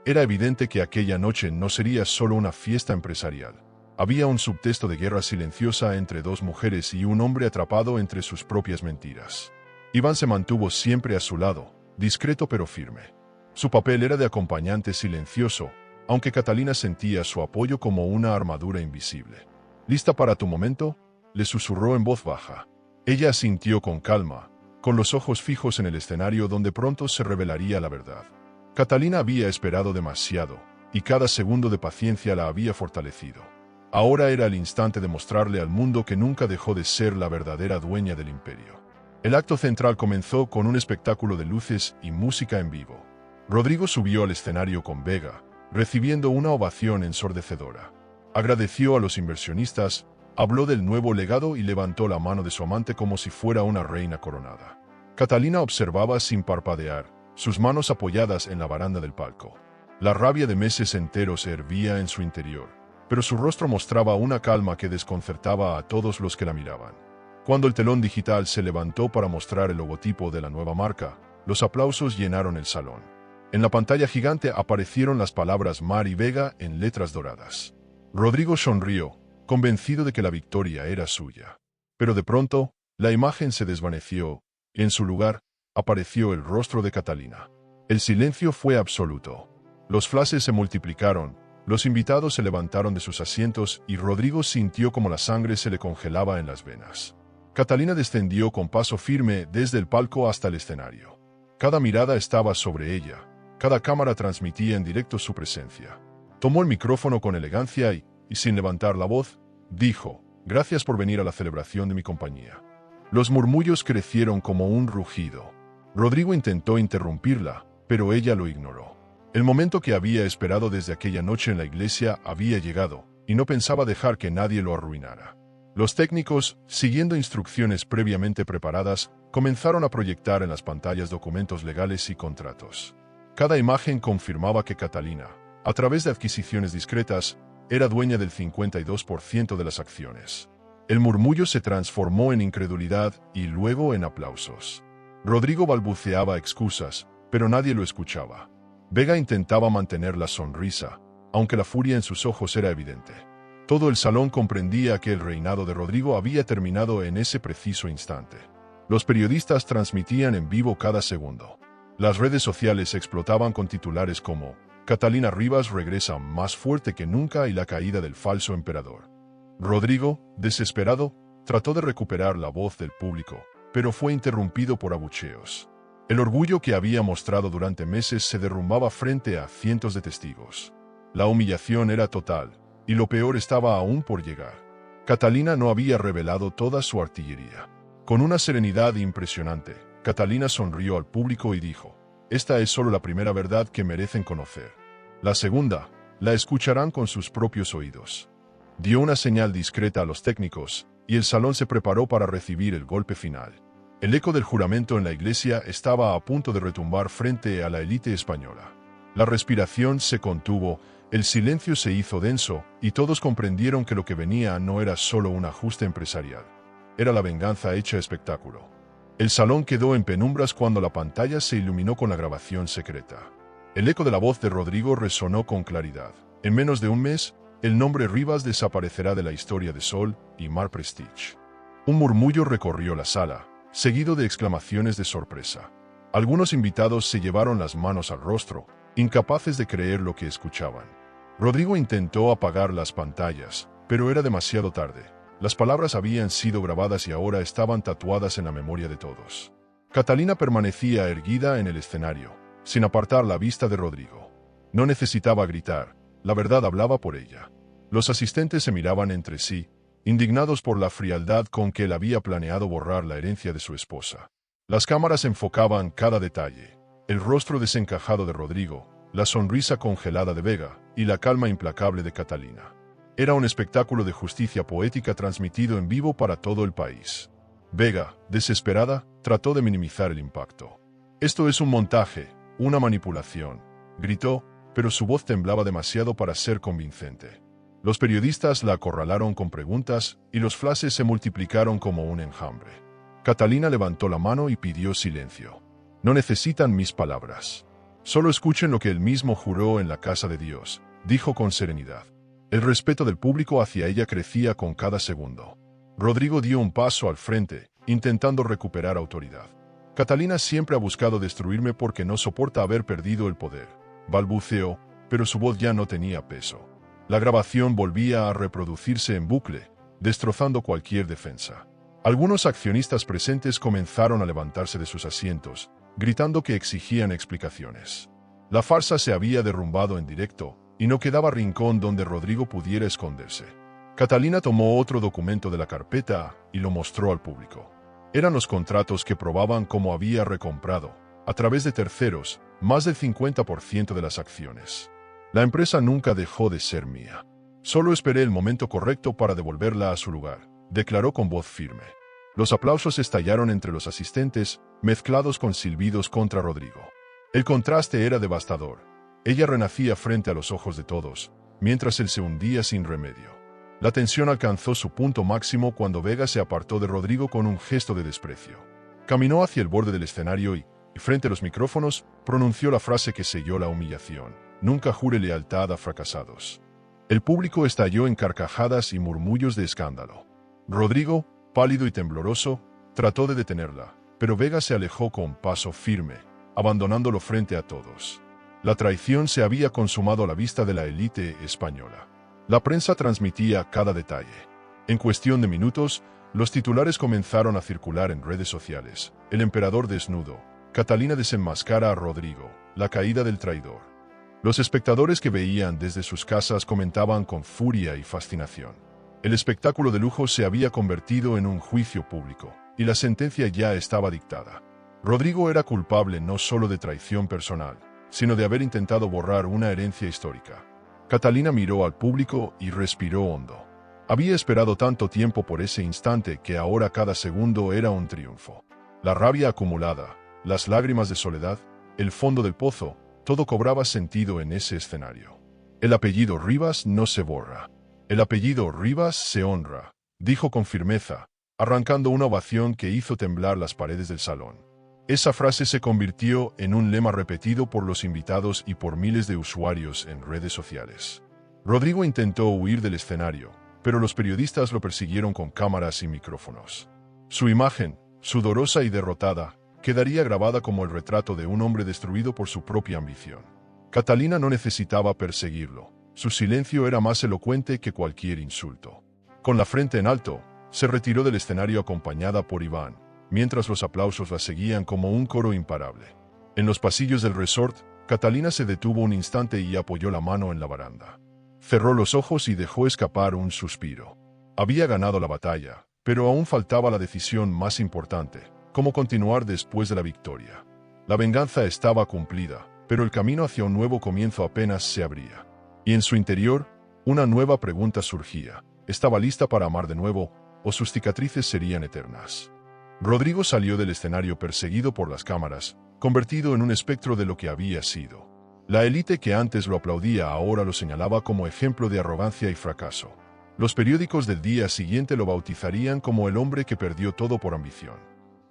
Era evidente que aquella noche no sería solo una fiesta empresarial. Había un subtexto de guerra silenciosa entre 2 mujeres y un hombre atrapado entre sus propias mentiras. Iván se mantuvo siempre a su lado, discreto pero firme. Su papel era de acompañante silencioso, aunque Catalina sentía su apoyo como una armadura invisible. «¿Lista para tu momento?», le susurró en voz baja. Ella asintió con calma, con los ojos fijos en el escenario donde pronto se revelaría la verdad. Catalina había esperado demasiado, y cada segundo de paciencia la había fortalecido. Ahora era el instante de mostrarle al mundo que nunca dejó de ser la verdadera dueña del imperio. El acto central comenzó con un espectáculo de luces y música en vivo. Rodrigo subió al escenario con Vega, recibiendo una ovación ensordecedora. Agradeció a los inversionistas, habló del nuevo legado y levantó la mano de su amante como si fuera una reina coronada. Catalina observaba sin parpadear, sus manos apoyadas en la baranda del palco. La rabia de meses enteros hervía en su interior, pero su rostro mostraba una calma que desconcertaba a todos los que la miraban. Cuando el telón digital se levantó para mostrar el logotipo de la nueva marca, los aplausos llenaron el salón. En la pantalla gigante aparecieron las palabras Mar y Vega en letras doradas. Rodrigo sonrió, convencido de que la victoria era suya. Pero de pronto, la imagen se desvaneció, y en su lugar, apareció el rostro de Catalina. El silencio fue absoluto. Los flashes se multiplicaron, los invitados se levantaron de sus asientos y Rodrigo sintió como la sangre se le congelaba en las venas. Catalina descendió con paso firme desde el palco hasta el escenario. Cada mirada estaba sobre ella, cada cámara transmitía en directo su presencia. Tomó el micrófono con elegancia y sin levantar la voz, dijo: «Gracias por venir a la celebración de mi compañía». Los murmullos crecieron como un rugido. Rodrigo intentó interrumpirla, pero ella lo ignoró. El momento que había esperado desde aquella noche en la iglesia había llegado, y no pensaba dejar que nadie lo arruinara. Los técnicos, siguiendo instrucciones previamente preparadas, comenzaron a proyectar en las pantallas documentos legales y contratos. Cada imagen confirmaba que Catalina, a través de adquisiciones discretas, era dueña del 52% de las acciones. El murmullo se transformó en incredulidad y luego en aplausos. Rodrigo balbuceaba excusas, pero nadie lo escuchaba. Vega intentaba mantener la sonrisa, aunque la furia en sus ojos era evidente. Todo el salón comprendía que el reinado de Rodrigo había terminado en ese preciso instante. Los periodistas transmitían en vivo cada segundo. Las redes sociales explotaban con titulares como «Catalina Rivas regresa más fuerte que nunca y la caída del falso emperador». Rodrigo, desesperado, trató de recuperar la voz del público, pero fue interrumpido por abucheos. El orgullo que había mostrado durante meses se derrumbaba frente a cientos de testigos. La humillación era total, y lo peor estaba aún por llegar. Catalina no había revelado toda su artillería. Con una serenidad impresionante, Catalina sonrió al público y dijo: «Esta es solo la primera verdad que merecen conocer. La segunda, la escucharán con sus propios oídos». Dio una señal discreta a los técnicos, y el salón se preparó para recibir el golpe final. El eco del juramento en la iglesia estaba a punto de retumbar frente a la élite española. La respiración se contuvo, el silencio se hizo denso, y todos comprendieron que lo que venía no era solo un ajuste empresarial. Era la venganza hecha espectáculo. El salón quedó en penumbras cuando la pantalla se iluminó con la grabación secreta. El eco de la voz de Rodrigo resonó con claridad. En menos de un mes, el nombre Rivas desaparecerá de la historia de Sol y Mar Prestige. Un murmullo recorrió la sala, seguido de exclamaciones de sorpresa. Algunos invitados se llevaron las manos al rostro, incapaces de creer lo que escuchaban. Rodrigo intentó apagar las pantallas, pero era demasiado tarde. Las palabras habían sido grabadas y ahora estaban tatuadas en la memoria de todos. Catalina permanecía erguida en el escenario, sin apartar la vista de Rodrigo. No necesitaba gritar, la verdad hablaba por ella. Los asistentes se miraban entre sí, indignados por la frialdad con que él había planeado borrar la herencia de su esposa. Las cámaras enfocaban cada detalle: el rostro desencajado de Rodrigo, la sonrisa congelada de Vega y la calma implacable de Catalina. Era un espectáculo de justicia poética transmitido en vivo para todo el país. Vega, desesperada, trató de minimizar el impacto. «Esto es un montaje, una manipulación», gritó, pero su voz temblaba demasiado para ser convincente. Los periodistas la acorralaron con preguntas y los flashes se multiplicaron como un enjambre. Catalina levantó la mano y pidió silencio. «No necesitan mis palabras. Solo escuchen lo que él mismo juró en la casa de Dios», dijo con serenidad. El respeto del público hacia ella crecía con cada segundo. Rodrigo dio un paso al frente, intentando recuperar autoridad. «Catalina siempre ha buscado destruirme porque no soporta haber perdido el poder», balbuceó, pero su voz ya no tenía peso. La grabación volvía a reproducirse en bucle, destrozando cualquier defensa. Algunos accionistas presentes comenzaron a levantarse de sus asientos, gritando que exigían explicaciones. La farsa se había derrumbado en directo, y no quedaba rincón donde Rodrigo pudiera esconderse. Catalina tomó otro documento de la carpeta y lo mostró al público. Eran los contratos que probaban cómo había recomprado, a través de terceros, más del 50% de las acciones. La empresa nunca dejó de ser mía. Solo esperé el momento correcto para devolverla a su lugar, declaró con voz firme. Los aplausos estallaron entre los asistentes, mezclados con silbidos contra Rodrigo. El contraste era devastador. Ella renacía frente a los ojos de todos, mientras él se hundía sin remedio. La tensión alcanzó su punto máximo cuando Vega se apartó de Rodrigo con un gesto de desprecio. Caminó hacia el borde del escenario y, frente a los micrófonos, pronunció la frase que selló la humillación: nunca jure lealtad a fracasados. El público estalló en carcajadas y murmullos de escándalo. Rodrigo, pálido y tembloroso, trató de detenerla, pero Vega se alejó con paso firme, abandonándolo frente a todos. La traición se había consumado a la vista de la élite española. La prensa transmitía cada detalle. En cuestión de minutos, los titulares comenzaron a circular en redes sociales. El emperador desnudo. Catalina desenmascara a Rodrigo. La caída del traidor. Los espectadores que veían desde sus casas comentaban con furia y fascinación. El espectáculo de lujo se había convertido en un juicio público, y la sentencia ya estaba dictada. Rodrigo era culpable no solo de traición personal, sino de haber intentado borrar una herencia histórica. Catalina miró al público y respiró hondo. Había esperado tanto tiempo por ese instante que ahora cada segundo era un triunfo. La rabia acumulada, las lágrimas de soledad, el fondo del pozo, todo cobraba sentido en ese escenario. El apellido Rivas no se borra. El apellido Rivas se honra, dijo con firmeza, arrancando una ovación que hizo temblar las paredes del salón. Esa frase se convirtió en un lema repetido por los invitados y por miles de usuarios en redes sociales. Rodrigo intentó huir del escenario, pero los periodistas lo persiguieron con cámaras y micrófonos. Su imagen, sudorosa y derrotada, quedaría grabada como el retrato de un hombre destruido por su propia ambición. Catalina no necesitaba perseguirlo. Su silencio era más elocuente que cualquier insulto. Con la frente en alto, se retiró del escenario acompañada por Iván, mientras los aplausos la seguían como un coro imparable. En los pasillos del resort, Catalina se detuvo un instante y apoyó la mano en la baranda. Cerró los ojos y dejó escapar un suspiro. Había ganado la batalla, pero aún faltaba la decisión más importante: cómo continuar después de la victoria. La venganza estaba cumplida, pero el camino hacia un nuevo comienzo apenas se abría. Y en su interior, una nueva pregunta surgía: ¿estaba lista para amar de nuevo, o sus cicatrices serían eternas? Rodrigo salió del escenario perseguido por las cámaras, convertido en un espectro de lo que había sido. La élite que antes lo aplaudía ahora lo señalaba como ejemplo de arrogancia y fracaso. Los periódicos del día siguiente lo bautizarían como el hombre que perdió todo por ambición.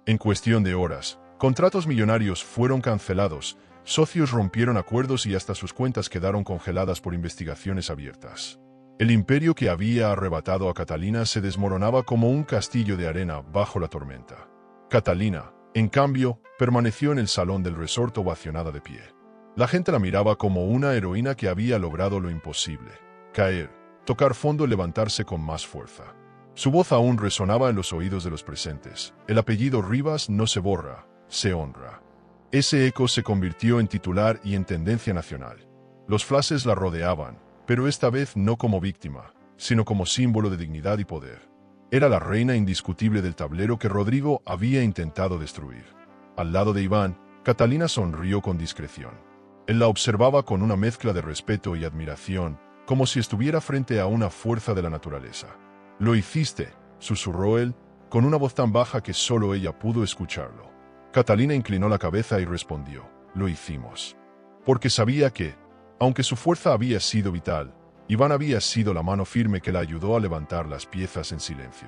En cuestión de horas, contratos millonarios fueron cancelados, socios rompieron acuerdos y hasta sus cuentas quedaron congeladas por investigaciones abiertas. El imperio que había arrebatado a Catalina se desmoronaba como un castillo de arena bajo la tormenta. Catalina, en cambio, permaneció en el salón del resort ovacionada de pie. La gente la miraba como una heroína que había logrado lo imposible: caer, tocar fondo y levantarse con más fuerza. Su voz aún resonaba en los oídos de los presentes: el apellido Rivas no se borra, se honra. Ese eco se convirtió en titular y en tendencia nacional. Los flashes la rodeaban, pero esta vez no como víctima, sino como símbolo de dignidad y poder. Era la reina indiscutible del tablero que Rodrigo había intentado destruir. Al lado de Iván, Catalina sonrió con discreción. Él la observaba con una mezcla de respeto y admiración, como si estuviera frente a una fuerza de la naturaleza. «Lo hiciste», susurró él, con una voz tan baja que solo ella pudo escucharlo. Catalina inclinó la cabeza y respondió: «Lo hicimos». Porque sabía que, aunque su fuerza había sido vital, Iván había sido la mano firme que la ayudó a levantar las piezas en silencio.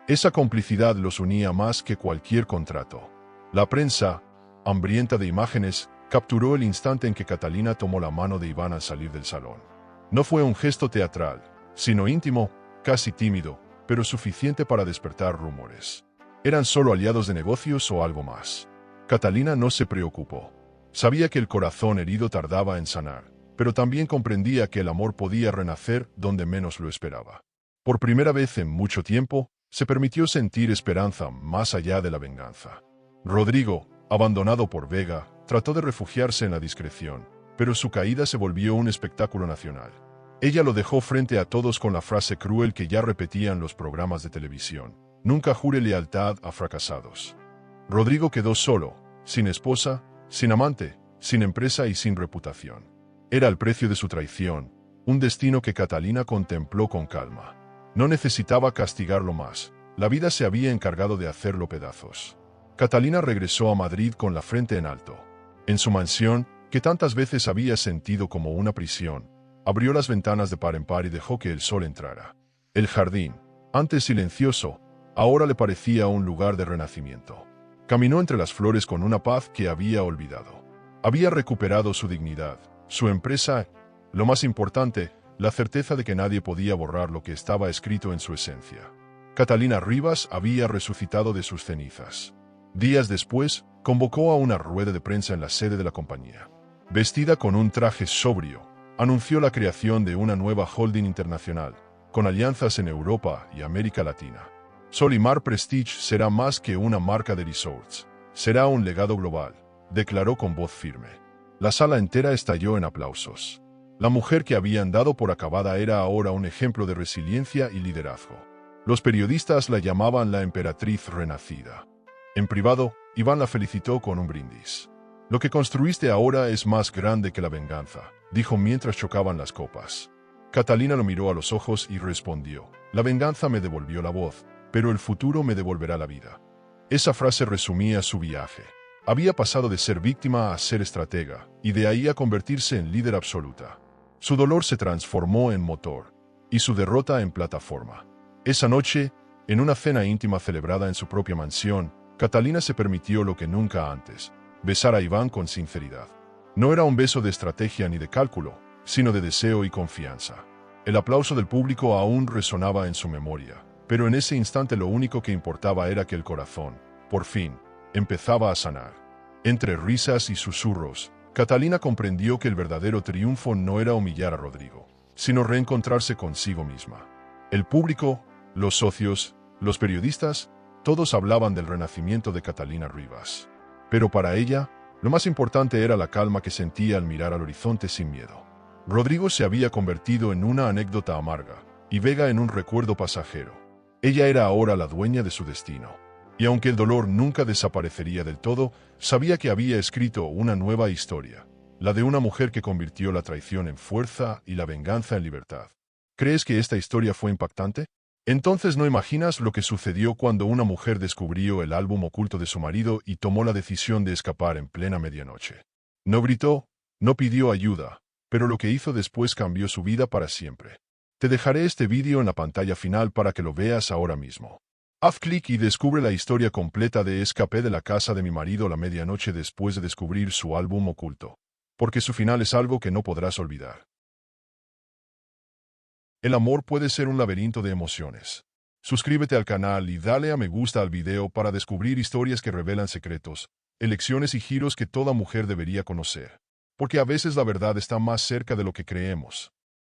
Esa complicidad los unía más que cualquier contrato. La prensa, hambrienta de imágenes, capturó el instante en que Catalina tomó la mano de Iván al salir del salón. No fue un gesto teatral, sino íntimo, casi tímido, pero suficiente para despertar rumores. ¿Eran solo aliados de negocios o algo más? Catalina no se preocupó. Sabía que el corazón herido tardaba en sanar, pero también comprendía que el amor podía renacer donde menos lo esperaba. Por primera vez en mucho tiempo, se permitió sentir esperanza más allá de la venganza. Rodrigo, abandonado por Vega, trató de refugiarse en la discreción, pero su caída se volvió un espectáculo nacional. Ella lo dejó frente a todos con la frase cruel que ya repetían los programas de televisión: nunca jure lealtad a fracasados. Rodrigo quedó solo, sin esposa, sin amante, sin empresa y sin reputación. Era el precio de su traición, un destino que Catalina contempló con calma. No necesitaba castigarlo más, la vida se había encargado de hacerlo pedazos. Catalina regresó a Madrid con la frente en alto. En su mansión, que tantas veces había sentido como una prisión, abrió las ventanas de par en par y dejó que el sol entrara. El jardín, antes silencioso, ahora le parecía un lugar de renacimiento. Caminó entre las flores con una paz que había olvidado. Había recuperado su dignidad, su empresa, lo más importante, la certeza de que nadie podía borrar lo que estaba escrito en su esencia. Catalina Rivas había resucitado de sus cenizas. Días después, convocó a una rueda de prensa en la sede de la compañía. Vestida con un traje sobrio, anunció la creación de una nueva holding internacional, con alianzas en Europa y América Latina. Solimar Prestige será más que una marca de resorts, será un legado global, declaró con voz firme. La sala entera estalló en aplausos. La mujer que habían dado por acabada era ahora un ejemplo de resiliencia y liderazgo. Los periodistas la llamaban la emperatriz renacida. En privado, Iván la felicitó con un brindis. Lo que construiste ahora es más grande que la venganza, dijo mientras chocaban las copas. Catalina lo miró a los ojos y respondió: la venganza me devolvió la voz, pero el futuro me devolverá la vida. Esa frase resumía su viaje. Había pasado de ser víctima a ser estratega, y de ahí a convertirse en líder absoluta. Su dolor se transformó en motor, y su derrota en plataforma. Esa noche, en una cena íntima celebrada en su propia mansión, Catalina se permitió lo que nunca antes: besar a Iván con sinceridad. No era un beso de estrategia ni de cálculo, sino de deseo y confianza. El aplauso del público aún resonaba en su memoria, pero en ese instante lo único que importaba era que el corazón, por fin, empezaba a sanar. Entre risas y susurros, Catalina comprendió que el verdadero triunfo no era humillar a Rodrigo, sino reencontrarse consigo misma. El público, los socios, los periodistas, todos hablaban del renacimiento de Catalina Rivas. Pero para ella, lo más importante era la calma que sentía al mirar al horizonte sin miedo. Rodrigo se había convertido en una anécdota amarga, y Vega en un recuerdo pasajero. Ella era ahora la dueña de su destino. Y aunque el dolor nunca desaparecería del todo, sabía que había escrito una nueva historia, la de una mujer que convirtió la traición en fuerza y la venganza en libertad. ¿Crees que esta historia fue impactante? Entonces no imaginas lo que sucedió cuando una mujer descubrió el álbum oculto de su marido y tomó la decisión de escapar en plena medianoche. No gritó, no pidió ayuda, pero lo que hizo después cambió su vida para siempre. Te dejaré este vídeo en la pantalla final para que lo veas ahora mismo. Haz clic y descubre la historia completa de Escapé de la casa de mi marido la medianoche después de descubrir su álbum oculto, porque su final es algo que no podrás olvidar. El amor puede ser un laberinto de emociones. Suscríbete al canal y dale a me gusta al video para descubrir historias que revelan secretos, elecciones y giros que toda mujer debería conocer. Porque a veces la verdad está más cerca de lo que creemos.